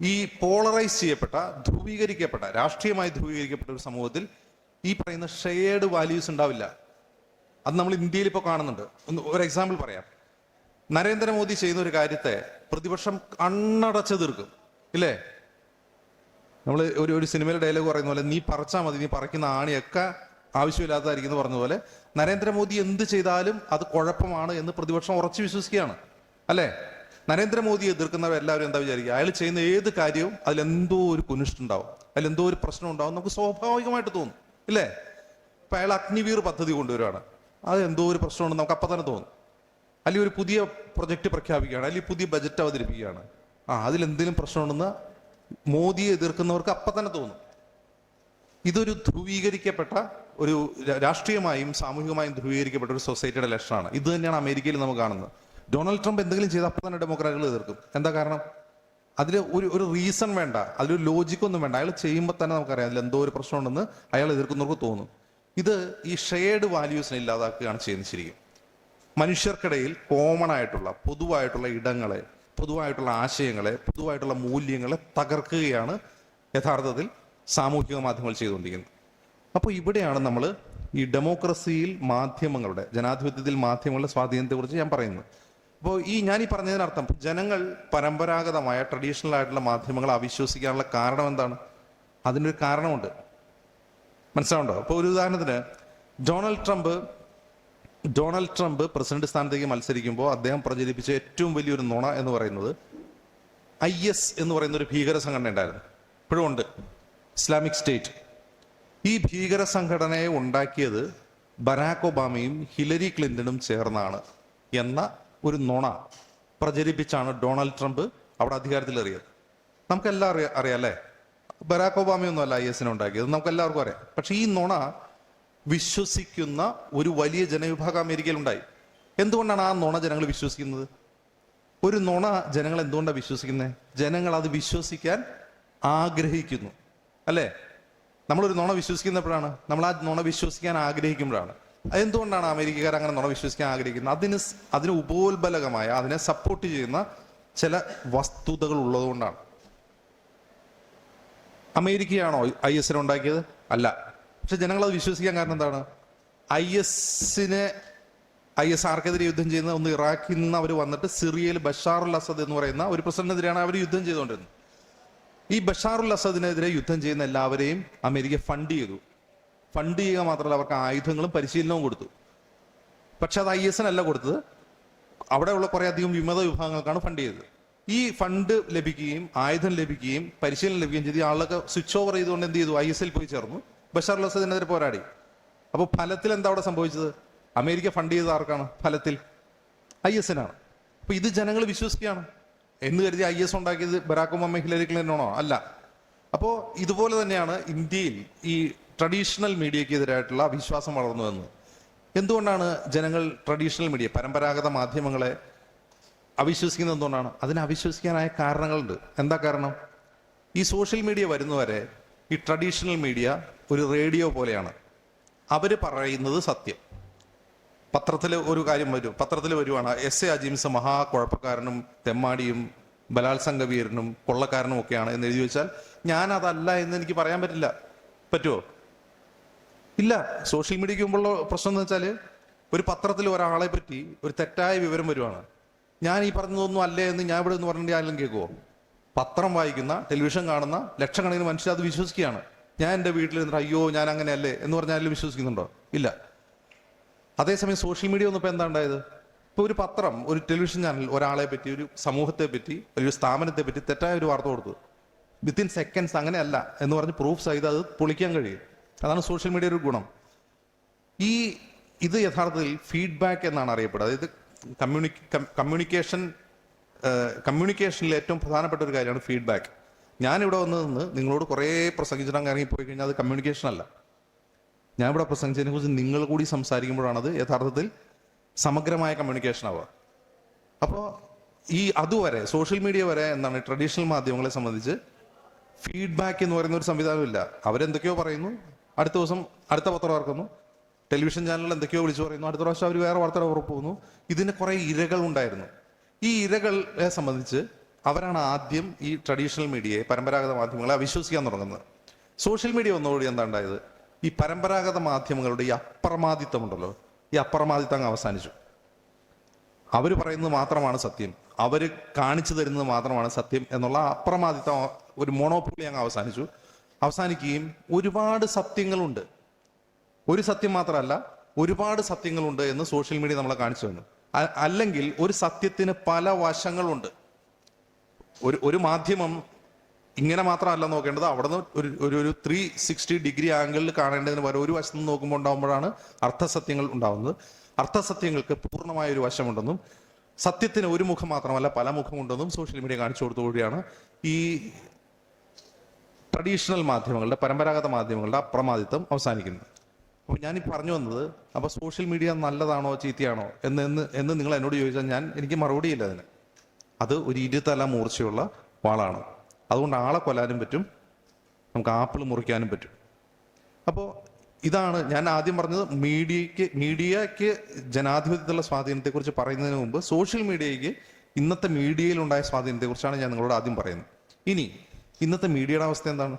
ഈ പോളറൈസ് ചെയ്യപ്പെട്ട, ധ്രുവീകരിക്കപ്പെട്ട, രാഷ്ട്രീയമായി ധ്രുവീകരിക്കപ്പെട്ട ഒരു സമൂഹത്തിൽ ഈ പറയുന്ന ഷെയർഡ് വാല്യൂസ് ഉണ്ടാവില്ല. അത് നമ്മൾ ഇന്ത്യയിൽ ഇപ്പോൾ കാണുന്നുണ്ട്. ഒരു എക്സാമ്പിൾ പറയാം. നരേന്ദ്രമോദി ചെയ്യുന്ന ഒരു കാര്യത്തെ പ്രതിപക്ഷം കണ്ണടച്ച് തീർക്കും, ഇല്ലേ? നമ്മൾ ഒരു സിനിമയിലെ ഡയലോഗ് പറയുന്ന പോലെ, നീ പറിച്ചാൽ മതി, നീ പറിക്കുന്ന ആണിയൊക്കെ ആവശ്യമില്ലാത്തതായിരിക്കും എന്ന് പറഞ്ഞ പോലെ, നരേന്ദ്രമോദി എന്ത് ചെയ്താലും അത് കുഴപ്പമാണ് എന്ന് പ്രതിപക്ഷം ഉറച്ചു വിശ്വസിക്കുകയാണ്, അല്ലേ? നരേന്ദ്രമോദി എതിർക്കുന്നവരെല്ലാവരും എന്താ വിചാരിക്കുക? അയാൾ ചെയ്യുന്ന ഏത് കാര്യവും അതിലെന്തോ ഒരു കുനിഷ്ടുണ്ടാവും, അതിലെന്തോ ഒരു പ്രശ്നം ഉണ്ടാവും, നമുക്ക് സ്വാഭാവികമായിട്ട് തോന്നും, ഇല്ലേ? ഇപ്പൊ അയാൾ അഗ്നിവീർ പദ്ധതി കൊണ്ടുവരികയാണ്, അത് എന്തോ ഒരു പ്രശ്നമുണ്ടെന്ന് നമുക്ക് അപ്പം തന്നെ തോന്നും. അല്ലെങ്കിൽ ഒരു പുതിയ പ്രൊജക്ട് പ്രഖ്യാപിക്കുകയാണ്, അല്ലെങ്കിൽ പുതിയ ബജറ്റ് അവതരിപ്പിക്കുകയാണ്, അതിലെന്തെങ്കിലും പ്രശ്നമുണ്ടെന്ന് മോദിയെ എതിർക്കുന്നവർക്ക് അപ്പം തന്നെ തോന്നും. ഇതൊരു ധ്രുവീകരിക്കപ്പെട്ട ഒരു രാഷ്ട്രീയമായും സാമൂഹികമായും ധ്രുവീകരിക്കപ്പെട്ട ഒരു സൊസൈറ്റിയുടെ ലക്ഷണമാണ്. ഇത് തന്നെയാണ് അമേരിക്കയിൽ നമുക്ക് കാണുന്നത്. ഡൊണാൾഡ് ട്രംപ് എന്തെങ്കിലും ചെയ്ത് അപ്പം തന്നെ ഡെമോക്രാറ്റുകൾ എതിർക്കും. എന്താ കാരണം? അതിൽ ഒരു റീസൺ വേണ്ട, അതിലൊരു ലോജിക്കൊന്നും വേണ്ട. അയാൾ ചെയ്യുമ്പോൾ തന്നെ നമുക്കറിയാം അതിൽ എന്തോ ഒരു പ്രശ്നമുണ്ടെന്ന് അയാൾ എതിർക്കുന്നവർക്ക് തോന്നും. ഇത് ഈ ഷെയർഡ് വാല്യൂസിനെ ഇല്ലാതാക്കുകയാണ് ചെയ്യുന്നത്. ശരിക്കും മനുഷ്യർക്കിടയിൽ കോമൺ ആയിട്ടുള്ള, പൊതുവായിട്ടുള്ള ഇടങ്ങളെ, പൊതുവായിട്ടുള്ള ആശയങ്ങളെ, പൊതുവായിട്ടുള്ള മൂല്യങ്ങളെ തകർക്കുകയാണ് യഥാർത്ഥത്തിൽ സാമൂഹിക മാധ്യമങ്ങൾ ചെയ്തുകൊണ്ടിരിക്കുന്നത്. അപ്പോൾ ഇവിടെയാണ് നമ്മൾ ഈ ഡെമോക്രസിയിൽ മാധ്യമങ്ങളുടെ, ജനാധിപത്യത്തിൽ മാധ്യമങ്ങളുടെ സ്വാധീനത്തെക്കുറിച്ച് ഞാൻ പറയുന്നത്. അപ്പോൾ ഞാൻ ഈ പറഞ്ഞതിനർത്ഥം, ജനങ്ങൾ പരമ്പരാഗതമായ ട്രഡീഷണൽ ആയിട്ടുള്ള മാധ്യമങ്ങളെ അവിശ്വസിക്കാനുള്ള കാരണം എന്താണ്? അതിനൊരു കാരണമുണ്ട്, മനസ്സിലാവുണ്ടോ? അപ്പോൾ ഒരു ഉദാഹരണത്തിന്, ഡൊണാൾഡ് ട്രംപ് പ്രസിഡന്റ് സ്ഥാനത്തേക്ക് മത്സരിക്കുമ്പോൾ അദ്ദേഹം പ്രചരിപ്പിച്ച ഏറ്റവും വലിയൊരു നുണ എന്ന് പറയുന്നത് IS എന്ന് പറയുന്ന ഒരു ഭീകര സംഘടന ഉണ്ടായിരുന്നു, ഇപ്പോഴും ഉണ്ട്, ഇസ്ലാമിക് സ്റ്റേറ്റ്. ഈ ഭീകര സംഘടനയെ ഉണ്ടാക്കിയത് ബരാക് ഒബാമയും ഹിലരി ക്ലിന്റണും ചേർന്നാണ് എന്ന ഒരു നുണ പ്രചരിപ്പിച്ചാണ് ഡൊണാൾഡ് ട്രംപ് അവിടെ അധികാരത്തിലേറിയത്. നമുക്കെല്ലാം അറിയാം, അല്ലേ? ബരാക് ഒബാമയൊന്നും അല്ല IS-നെ ഉണ്ടാക്കിയത്, നമുക്ക് എല്ലാവർക്കും അറിയാം. പക്ഷെ ഈ നുണ വിശ്വസിക്കുന്ന ഒരു വലിയ ജനവിഭാഗം അമേരിക്കയിൽ ഉണ്ടായി. എന്തുകൊണ്ടാണ് ആ നുണ ജനങ്ങൾ വിശ്വസിക്കുന്നത്? ഒരു നുണ ജനങ്ങൾ എന്തുകൊണ്ടാണ് വിശ്വസിക്കുന്നത്? ജനങ്ങൾ അത് വിശ്വസിക്കാൻ ആഗ്രഹിക്കുന്നു, അല്ലേ? നമ്മളൊരു നുണ വിശ്വസിക്കുന്നപ്പോഴാണ്, നമ്മൾ ആ നുണ വിശ്വസിക്കാൻ ആഗ്രഹിക്കുമ്പോഴാണ്. അതെന്തുകൊണ്ടാണ് അമേരിക്കക്കാർ അങ്ങനെ നുണ വിശ്വസിക്കാൻ ആഗ്രഹിക്കുന്നത്? അതിന് ഉപോത്ബലകമായ, അതിനെ സപ്പോർട്ട് ചെയ്യുന്ന ചില വസ്തുതകൾ ഉള്ളതുകൊണ്ടാണ്. അമേരിക്കയാണോ IS ഉണ്ടാക്കിയത്? അല്ല. പക്ഷെ ജനങ്ങളത് വിശ്വസിക്കാൻ കാരണം എന്താണ്? IS ആർക്കെതിരെ യുദ്ധം ചെയ്യുന്നത്? ഒന്ന് ഇറാഖിൽ നിന്ന് അവർ വന്നിട്ട് സിറിയയിൽ ബഷാറുൽ അസദ് എന്ന് പറയുന്ന ഒരു പ്രസിഡന്റിനെതിരെയാണ് അവർ യുദ്ധം ചെയ്തുകൊണ്ടിരുന്നത്. ഈ ബഷാറുൽ അസദിനെതിരെ യുദ്ധം ചെയ്യുന്ന എല്ലാവരെയും അമേരിക്ക ഫണ്ട് ചെയ്തു. ഫണ്ട് ചെയ്യുക മാത്രമല്ല, അവർക്ക് ആയുധങ്ങളും പരിശീലനവും കൊടുത്തു. പക്ഷെ അത് IS-നല്ല കൊടുത്തത്, അവിടെയുള്ള കുറേ അധികം വിമത വിഭാഗങ്ങൾക്കാണ് ഫണ്ട് ചെയ്തത്. ഈ ഫണ്ട് ലഭിക്കുകയും ആയുധം ലഭിക്കുകയും പരിശീലനം ലഭിക്കുകയും ചെയ്ത് ആളൊക്കെ സ്വിച്ച് ഓവർ ചെയ്തുകൊണ്ട് എന്ത് ചെയ്തു? IS-ൽ പോയി ചേർന്നു, ബഷാറുൽ അസദിനെതിരെ പോരാടി. അപ്പോൾ ഫലത്തിൽ എന്താ അവിടെ സംഭവിച്ചത്? അമേരിക്ക ഫണ്ട് ചെയ്തത് ആർക്കാണ്? ഫലത്തിൽ IS-നാണ്. അപ്പൊ ഇത് ജനങ്ങൾ വിശ്വസിക്കുകയാണ് എന്ന് കരുതി IS ഉണ്ടാക്കിയത് ബറാക് ഒബാമ, ഹിലരി ക്ലിന്റണോ? അല്ല. അപ്പോൾ ഇതുപോലെ തന്നെയാണ് ഇന്ത്യയിൽ ഈ ട്രഡീഷണൽ മീഡിയക്കെതിരായിട്ടുള്ള വിശ്വാസം വളർന്നു വന്നത്. എന്തുകൊണ്ടാണ് ജനങ്ങൾ ട്രഡീഷണൽ മീഡിയ, പരമ്പരാഗത മാധ്യമങ്ങളെ അവിശ്വസിക്കുന്നത്? എന്തുകൊണ്ടാണ്? അതിനെ അവിശ്വസിക്കാനായ കാരണങ്ങളുണ്ട്. എന്താ കാരണം? ഈ സോഷ്യൽ മീഡിയ വരുന്നവരെ ഈ ട്രഡീഷണൽ മീഡിയ ഒരു റേഡിയോ പോലെയാണ്. അവർ പറയുന്നത് സത്യം. പത്രത്തിൽ ഒരു കാര്യം വരും, പത്രത്തിൽ വരുവാണ് SA അജിംസ് മഹാകുഴപ്പക്കാരനും തെമ്മാടിയും ബലാത്സംഗ വീരനും കൊള്ളക്കാരനും ഒക്കെയാണ് എന്ന് എഴുതി വെച്ചാൽ ഞാൻ അതല്ല എന്ന് എനിക്ക് പറയാൻ പറ്റില്ല. പറ്റുമോ? ഇല്ല. സോഷ്യൽ മീഡിയയ്ക്ക് മുമ്പുള്ള പ്രശ്നം എന്ന് വെച്ചാൽ, ഒരു പത്രത്തിൽ ഒരാളെ പറ്റി ഒരു തെറ്റായ വിവരം വരുവാണ്, ഞാൻ ഈ പറഞ്ഞതൊന്നും അല്ലേ എന്ന് ഞാൻ ഇവിടെ നിന്ന് പറഞ്ഞിട്ട് ആരെങ്കിലും കേൾക്കുമോ? പത്രം വായിക്കുന്ന, ടെലിവിഷൻ കാണുന്ന ലക്ഷക്കണക്കിന് മനുഷ്യർ അത് വിശ്വസിക്കുകയാണ്. ഞാൻ എൻ്റെ വീട്ടിൽ നിന്നിട്ട് അയ്യോ ഞാൻ അങ്ങനെയല്ലേ എന്ന് പറഞ്ഞാലും വിശ്വസിക്കുന്നുണ്ടോ? ഇല്ല. അതേസമയം സോഷ്യൽ മീഡിയ വന്നപ്പോൾ എന്താ ഉണ്ടായത്? ഇപ്പോൾ ഒരു പത്രം, ഒരു ടെലിവിഷൻ ചാനൽ ഒരാളെ പറ്റി, ഒരു സമൂഹത്തെ പറ്റി, ഒരു സ്ഥാപനത്തെ പറ്റി തെറ്റായ ഒരു വാർത്ത കൊടുത്തു, വിത്തിൻ സെക്കൻഡ്സ് അങ്ങനെയല്ല എന്ന് പറഞ്ഞ് പ്രൂഫ് സഹിതം അത് പൊളിക്കാൻ കഴിയും. അതാണ് സോഷ്യൽ മീഡിയ ഒരു ഗുണം. ഇത് യഥാർത്ഥത്തിൽ ഫീഡ്ബാക്ക് എന്നാണ് അറിയപ്പെടുന്നത്. അതായത് കമ്മ്യൂണിക്കേഷനിൽ ഏറ്റവും പ്രധാനപ്പെട്ട ഒരു കാര്യമാണ് ഫീഡ്ബാക്ക്. ഞാനിവിടെ വന്ന് നിന്ന് നിങ്ങളോട് കുറേ പ്രസംഗിച്ചിട്ട് ഇറങ്ങിപ്പോയി കഴിഞ്ഞാൽ അത് കമ്മ്യൂണിക്കേഷൻ അല്ല. ഞാൻ ഇവിടെ പ്രസംഗിച്ചതിനെ കുറിച്ച് നിങ്ങൾ കൂടി സംസാരിക്കുമ്പോഴാണത് യഥാർത്ഥത്തിൽ സമഗ്രമായ കമ്മ്യൂണിക്കേഷൻ ആവുക. അപ്പോൾ അതുവരെ സോഷ്യൽ മീഡിയ വരെ എന്താണ് ട്രഡീഷണൽ മാധ്യമങ്ങളെ സംബന്ധിച്ച് ഫീഡ്ബാക്ക് എന്ന് പറയുന്ന ഒരു സംവിധാനമില്ല. അവരെന്തൊക്കെയോ പറയുന്നു, അടുത്ത ദിവസം അടുത്ത പത്രം ഇറക്കുന്നു, ടെലിവിഷൻ ചാനലിൽ എന്തൊക്കെയോ വിളിച്ചു പറയുന്നു, അടുത്ത പ്രാവശ്യം അവർ വേറെ വാർത്തകൾ ഉറപ്പ് പോകുന്നു. ഇതിന് കുറേ ഇരകൾ ഉണ്ടായിരുന്നു. ഈ ഇരകളെ സംബന്ധിച്ച് അവരാണ് ആദ്യം ഈ ട്രഡീഷണൽ മീഡിയയെ, പരമ്പരാഗത മാധ്യമങ്ങളെ അവിശ്വസിക്കാൻ തുടങ്ങുന്നത്. സോഷ്യൽ മീഡിയ വന്നതോടെ എന്താ ഉണ്ടായത്? ഈ പരമ്പരാഗത മാധ്യമങ്ങളുടെ ഈ അപ്രമാദിത്വം ഉണ്ടല്ലോ, ഈ അപ്രമാദിത്വം അവസാനിച്ചു. അവർ പറയുന്നത് മാത്രമാണ് സത്യം, അവർ കാണിച്ചു തരുന്നത് മാത്രമാണ് സത്യം എന്നുള്ള അപ്രമാദിത്വം, ഒരു മോണോപ്പൊളി അങ്ങ് അവസാനിക്കുകയും ഒരുപാട് സത്യങ്ങളുണ്ട്, ഒരു സത്യം മാത്രമല്ല ഒരുപാട് സത്യങ്ങളുണ്ട് എന്ന് സോഷ്യൽ മീഡിയ നമ്മളെ കാണിച്ചു തന്നു. അല്ലെങ്കിൽ ഒരു സത്യത്തിന് പല വശങ്ങളുണ്ട്. ഒരു മാധ്യമം ഇങ്ങനെ മാത്രമല്ല നോക്കേണ്ടത്, അവിടെ നിന്ന് ഒരു 360 ഡിഗ്രി ആംഗിളിൽ കാണേണ്ടതിന് പകരം ഒരു വശത്ത് നിന്ന് നോക്കുമ്പോൾ ഉണ്ടാകുമ്പോഴാണ് അർത്ഥസത്യങ്ങൾ ഉണ്ടാകുന്നത്. അർത്ഥസത്യങ്ങൾക്ക് പൂർണ്ണമായ ഒരു വശമുണ്ടെന്നും സത്യത്തിന് ഒരു മുഖം മാത്രമല്ല പല മുഖമുണ്ടെന്നും സോഷ്യൽ മീഡിയ കാണിച്ചു കൊടുത്തുകൂടിയാണ് ഈ ട്രഡീഷണൽ മാധ്യമങ്ങളുടെ, പരമ്പരാഗത മാധ്യമങ്ങളുടെ അപ്രമാദിത്വം അവസാനിക്കുന്നത്. അപ്പോൾ ഞാൻ ഈ പറഞ്ഞു വന്നത്, അപ്പോൾ സോഷ്യൽ മീഡിയ നല്ലതാണോ ചീത്തയാണോ എന്ന് നിങ്ങൾ എന്നോട് ചോദിച്ചാൽ എനിക്ക് മറുപടിയില്ല അതിന്. അത് ഒരു 20 തല മൂർച്ചയുള്ള വാളാണ്. അതുകൊണ്ട് ആളെ കൊല്ലാനും പറ്റും, നമുക്ക് ആപ്പിൾ മുറിക്കാനും പറ്റും. അപ്പോൾ ഇതാണ് ഞാൻ ആദ്യം പറഞ്ഞത്. മീഡിയയ്ക്ക് ജനാധിപത്യത്തിലുള്ള സ്വാധീനത്തെക്കുറിച്ച് പറയുന്നതിന് മുമ്പ് സോഷ്യൽ മീഡിയയ്ക്ക് ഇന്നത്തെ മീഡിയയിലുണ്ടായ സ്വാധീനത്തെക്കുറിച്ചാണ് ഞാൻ നിങ്ങളോട് ആദ്യം പറയുന്നത്. ഇനി ഇന്നത്തെ മീഡിയയുടെ അവസ്ഥ എന്താണ്?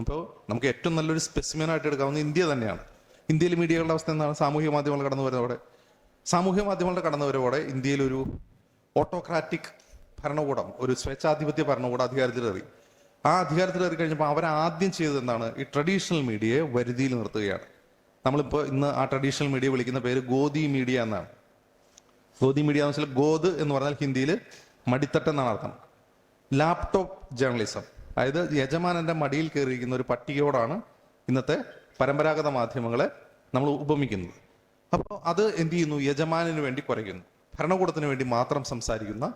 അപ്പോൾ നമുക്ക് ഏറ്റവും നല്ലൊരു സ്പെസിമെനായിട്ട് എടുക്കാവുന്ന ഇന്ത്യ തന്നെയാണ്. ഇന്ത്യയിലെ മീഡിയകളുടെ അവസ്ഥ എന്താണ്? സാമൂഹ്യ മാധ്യമങ്ങൾ കടന്നുവരവോടെ ഇന്ത്യയിൽ ഒരു ഓട്ടോക്രാറ്റിക് ഭരണകൂടം, ഒരു സ്വേച്ഛാധിപത്യ ഭരണകൂടം അധികാരത്തിലേറി. ആ അധികാരത്തിലേറി കഴിഞ്ഞപ്പോൾ അവരാദ്യം ചെയ്തത് എന്താണ്? ഈ ട്രഡീഷണൽ മീഡിയയെ വരുതിയിൽ നിർത്തുകയാണ്. നമ്മളിപ്പോൾ ഇന്ന് ആ ട്രഡീഷണൽ മീഡിയ വിളിക്കുന്ന പേര് ഗോദി മീഡിയ എന്നാണ്. ഗോദി മീഡിയ എന്ന് വെച്ചാൽ ഗോദ് എന്ന് പറഞ്ഞാൽ ഹിന്ദിയിൽ മടിത്തട്ട് എന്നാണ് അർത്ഥം. ലാപ്ടോപ്പ് ജേർണലിസം, അതായത് യജമാനന്റെ മടിയിൽ കയറിയിരിക്കുന്ന ഒരു പട്ടികയോടാണ് ഇന്നത്തെ പരമ്പരാഗത മാധ്യമങ്ങളെ നമ്മൾ ഉപമിക്കുന്നത്. അപ്പോൾ അത് എന്ത് ചെയ്യുന്നു? യജമാനു വേണ്ടി കുറയ്ക്കുന്നു, ഭരണകൂടത്തിന് വേണ്ടി മാത്രം സംസാരിക്കുന്ന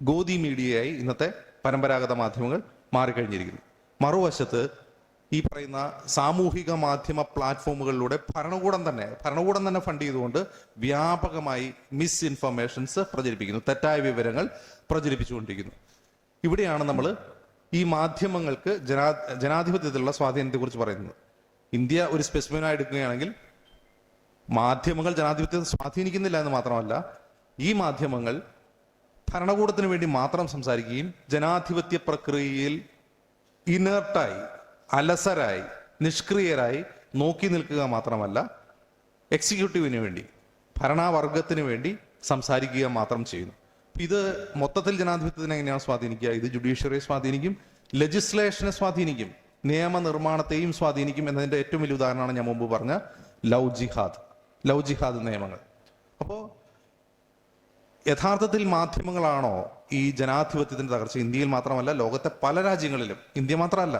ഗോദി മീഡിയയായി ഇന്നത്തെ പരമ്പരാഗത മാധ്യമങ്ങൾ മാറിക്കഴിഞ്ഞിരിക്കുന്നു. മറുവശത്ത് ഈ പറയുന്ന സാമൂഹിക മാധ്യമ പ്ലാറ്റ്ഫോമുകളിലൂടെ ഭരണകൂടം തന്നെ ഫണ്ട് ചെയ്തുകൊണ്ട് വ്യാപകമായി മിസ് ഇൻഫർമേഷൻസ് പ്രചരിപ്പിക്കുന്നു, തെറ്റായ വിവരങ്ങൾ പ്രചരിപ്പിച്ചുകൊണ്ടിരിക്കുന്നു. ഇവിടെയാണ് നമ്മൾ ഈ മാധ്യമങ്ങൾക്ക് ജനാധിപത്യത്തിലുള്ള സ്വാധീനത്തെക്കുറിച്ച് പറയുന്നത്. ഇന്ത്യ ഒരു സ്പെസിഫിനായി എടുക്കുകയാണെങ്കിൽ മാധ്യമങ്ങൾ ജനാധിപത്യത്തെ സ്വാധീനിക്കുന്നില്ല എന്ന് മാത്രമല്ല, ഈ മാധ്യമങ്ങൾ ഭരണകൂടത്തിന് വേണ്ടി മാത്രം സംസാരിക്കുകയും ജനാധിപത്യ പ്രക്രിയയിൽ ഇനേർട്ടായി, അലസരായി, നിഷ്ക്രിയരായി നോക്കി നിൽക്കുക മാത്രമല്ല, എക്സിക്യൂട്ടീവിന് വേണ്ടി, ഭരണവർഗത്തിന് വേണ്ടി സംസാരിക്കുക മാത്രം ചെയ്യുന്നു. ഇത് മൊത്തത്തിൽ ജനാധിപത്യത്തിനെ എങ്ങനെയാണ് സ്വാധീനിക്കുക? ഇത് ജുഡീഷ്യറിയെ സ്വാധീനിക്കും, ലെജിസ്ലേഷനെ സ്വാധീനിക്കും, നിയമനിർമ്മാണത്തെയും സ്വാധീനിക്കും എന്നതിന്റെ ഏറ്റവും വലിയ ഉദാഹരണമാണ് ഞാൻ മുമ്പ് പറഞ്ഞ ലവ് ജിഹാദ് നിയമങ്ങൾ. അപ്പോൾ യഥാർത്ഥത്തിൽ മാധ്യമങ്ങളാണോ ഈ ജനാധിപത്യത്തിന്റെ തകർച്ച? ഇന്ത്യയിൽ മാത്രമല്ല, ലോകത്തെ പല രാജ്യങ്ങളിലും, ഇന്ത്യ മാത്രമല്ല,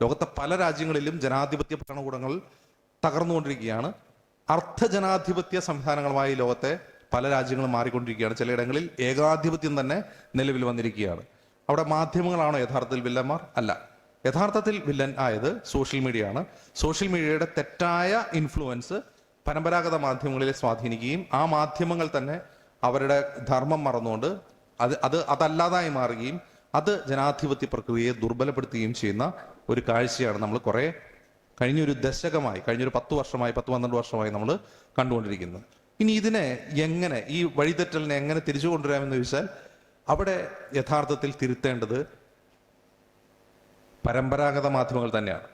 ലോകത്തെ പല രാജ്യങ്ങളിലും ജനാധിപത്യ ഭരണകൂടങ്ങൾ തകർന്നുകൊണ്ടിരിക്കുകയാണ്. അർദ്ധജനാധിപത്യ സംവിധാനങ്ങളുമായി ലോകത്തെ പല രാജ്യങ്ങളും മാറിക്കൊണ്ടിരിക്കുകയാണ്. ചിലയിടങ്ങളിൽ ഏകാധിപത്യം തന്നെ നിലവിൽ വന്നിരിക്കുകയാണ്. അവിടെ മാധ്യമങ്ങളാണോ യഥാർത്ഥത്തിൽ വില്ലന്മാർ? അല്ല. യഥാർത്ഥത്തിൽ വില്ലൻ ആയത് സോഷ്യൽ മീഡിയ ആണ്. സോഷ്യൽ മീഡിയയുടെ തെറ്റായ ഇൻഫ്ലുവൻസ് പരമ്പരാഗത മാധ്യമങ്ങളിലെ സ്വാധീനിക്കുകയും ആ മാധ്യമങ്ങൾ തന്നെ അവരുടെ ധർമ്മം മറന്നുകൊണ്ട് അതല്ലാതായി മാറുകയും അത് ജനാധിപത്യ പ്രക്രിയയെ ദുർബലപ്പെടുത്തുകയും ചെയ്യുന്ന ഒരു കാഴ്ചയാണ് നമ്മൾ കഴിഞ്ഞൊരു ദശകമായി, കഴിഞ്ഞൊരു 10-12 വർഷമായി നമ്മൾ കണ്ടുകൊണ്ടിരിക്കുന്നത്. ഇനി ഇതിനെ എങ്ങനെ, ഈ വഴിതെറ്റലിനെ എങ്ങനെ തിരിച്ചു കൊണ്ടുവരാമെന്ന് ചോദിച്ചാൽ, അവിടെ യഥാർത്ഥത്തിൽ തിരുത്തേണ്ടത് പരമ്പരാഗത മാധ്യമങ്ങൾ തന്നെയാണ്.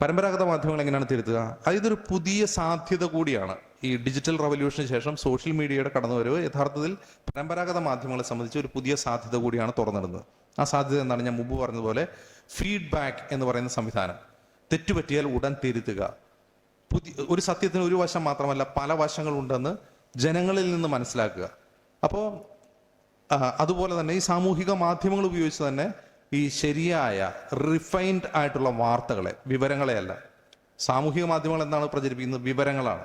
പരമ്പരാഗത മാധ്യമങ്ങൾ എങ്ങനെയാണ് തിരുത്തുക? ഇതൊരു പുതിയ സാധ്യത കൂടിയാണ്. ഈ ഡിജിറ്റൽ റവല്യൂഷന് ശേഷം സോഷ്യൽ മീഡിയയുടെ കടന്നുവരവ് യഥാർത്ഥത്തിൽ പരമ്പരാഗത മാധ്യമങ്ങളെ സംബന്ധിച്ച് ഒരു പുതിയ സാധ്യത കൂടിയാണ് തുറന്നിടുന്നത്. ആ സാധ്യത എന്താണ്? ഞാൻ മുമ്പ് പറഞ്ഞതുപോലെ ഫീഡ്ബാക്ക് എന്ന് പറയുന്ന സംവിധാനം. തെറ്റുപറ്റിയാൽ ഉടൻ തിരുത്തുക. ഒരു സത്യത്തിന് ഒരു വശം മാത്രമല്ല, പല വശങ്ങളുണ്ടെന്ന് ജനങ്ങളിൽ നിന്ന് മനസ്സിലാക്കുക. അപ്പോൾ അതുപോലെ തന്നെ ഈ സാമൂഹിക മാധ്യമങ്ങൾ ഉപയോഗിച്ച് തന്നെ ഈ ശരിയായ റിഫൈൻഡ് ആയിട്ടുള്ള വാർത്തകളെ, വിവരങ്ങളെയല്ല. സാമൂഹിക മാധ്യമങ്ങൾ എന്താണ് പ്രചരിപ്പിക്കുന്നത്? വിവരങ്ങളാണ്.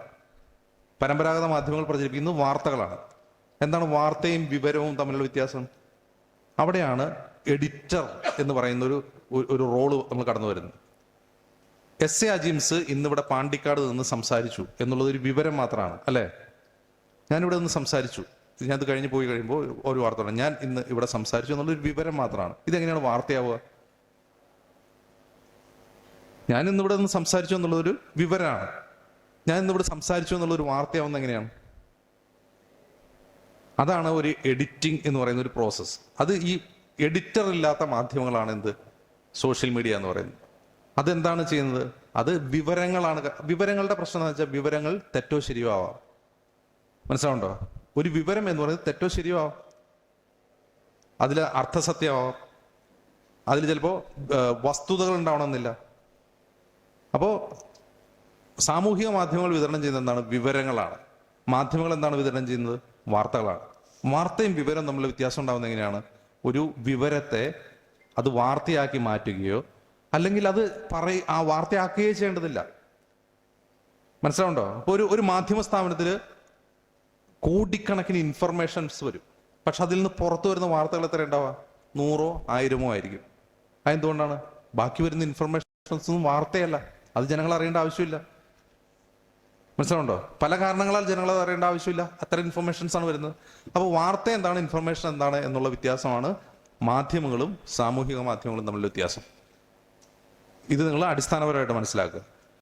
പരമ്പരാഗത മാധ്യമങ്ങൾ പ്രചരിപ്പിക്കുന്നത് വാർത്തകളാണ്. എന്താണ് വാർത്തയും വിവരവും തമ്മിലുള്ള വ്യത്യാസം? അവിടെയാണ് എഡിറ്റർ എന്ന് പറയുന്ന ഒരു റോള് നമ്മൾ കടന്നു വരുന്നത്. എസ് എ അജിംസ് ഇന്നിവിടെ പാണ്ടിക്കാട് നിന്ന് സംസാരിച്ചു എന്നുള്ളത് ഒരു വിവരം മാത്രമാണ്, അല്ലേ? ഞാനിവിടെ നിന്ന് സംസാരിച്ചു, ഞാനത് കഴിഞ്ഞ് പോയി കഴിയുമ്പോൾ ഒരു വാർത്ത പറഞ്ഞു, ഞാൻ ഇന്ന് ഇവിടെ സംസാരിച്ചു എന്നുള്ളൊരു വിവരം മാത്രമാണ്. ഇതെങ്ങനെയാണ് വാർത്തയാവുക? ഞാൻ ഇന്നിവിടെ നിന്ന് സംസാരിച്ചു എന്നുള്ളതൊരു വിവരമാണ്. ഞാൻ ഇന്നിവിടെ സംസാരിച്ചു എന്നുള്ളൊരു വാർത്തയാവുന്നത് എങ്ങനെയാണ്? അതാണ് ഒരു എഡിറ്റിംഗ് എന്ന് പറയുന്ന ഒരു പ്രോസസ്സ്. അത് ഈ എഡിറ്റർ ഇല്ലാത്ത മാധ്യമങ്ങളാണ് എന്ത്? സോഷ്യൽ മീഡിയ എന്ന് പറയുന്നത്. അതെന്താണ് ചെയ്യുന്നത്? അത് വിവരങ്ങളാണ്. വിവരങ്ങളുടെ പ്രശ്നം എന്ന് വെച്ചാൽ വിവരങ്ങൾ തെറ്റോ ശരിയോ ആവാം. മനസ്സിലാവുണ്ടോ? ഒരു വിവരം എന്ന് പറയുന്നത് തെറ്റോ ശരിയോ ആവാം, അതിൽ അർത്ഥസത്യമാവാം, അതിൽ ചിലപ്പോൾ വസ്തുതകൾ ഉണ്ടാവണമെന്നില്ല. അപ്പോൾ സാമൂഹിക മാധ്യമങ്ങൾ വിതരണം ചെയ്യുന്നത് എന്താണ്? വിവരങ്ങളാണ്. മാധ്യമങ്ങൾ എന്താണ് വിതരണം ചെയ്യുന്നത്? വാർത്തകളാണ്. വാർത്തയും വിവരം തമ്മിൽ വ്യത്യാസം ഉണ്ടാകുന്നത് എങ്ങനെയാണ്? ഒരു വിവരത്തെ അത് വാർത്തയാക്കി മാറ്റുകയോ അല്ലെങ്കിൽ അത് ആ വാർത്തയാക്കുകയോ ചെയ്യേണ്ടതില്ല. മനസ്സിലാവുണ്ടോ? അപ്പോൾ ഒരു മാധ്യമ സ്ഥാപനത്തിൽ കോടിക്കണക്കിന് ഇൻഫർമേഷൻസ് വരും. പക്ഷെ അതിൽ നിന്ന് പുറത്തു വരുന്ന വാർത്തകൾ എത്ര ഉണ്ടാവുക? 100 1000 ആയിരിക്കും. അതെന്തുകൊണ്ടാണ്? ബാക്കി വരുന്ന ഇൻഫർമേഷൻസ് ഒന്നും വാർത്തയല്ല. അത് ജനങ്ങൾ അറിയേണ്ട ആവശ്യമില്ല. മനസ്സിലാവുണ്ടോ? പല കാരണങ്ങളാൽ ജനങ്ങൾ അത് അറിയേണ്ട ആവശ്യമില്ല. അത്ര ഇൻഫർമേഷൻസ് ആണ് വരുന്നത്. അപ്പോൾ വാർത്ത എന്താണ്, ഇൻഫർമേഷൻ എന്താണ് എന്നുള്ള വ്യത്യാസമാണ് മാധ്യമങ്ങളും സാമൂഹിക മാധ്യമങ്ങളും തമ്മിലുള്ള വ്യത്യാസം. ഇത് നിങ്ങൾ അടിസ്ഥാനപരമായിട്ട് മനസ്സിലാക്കുക.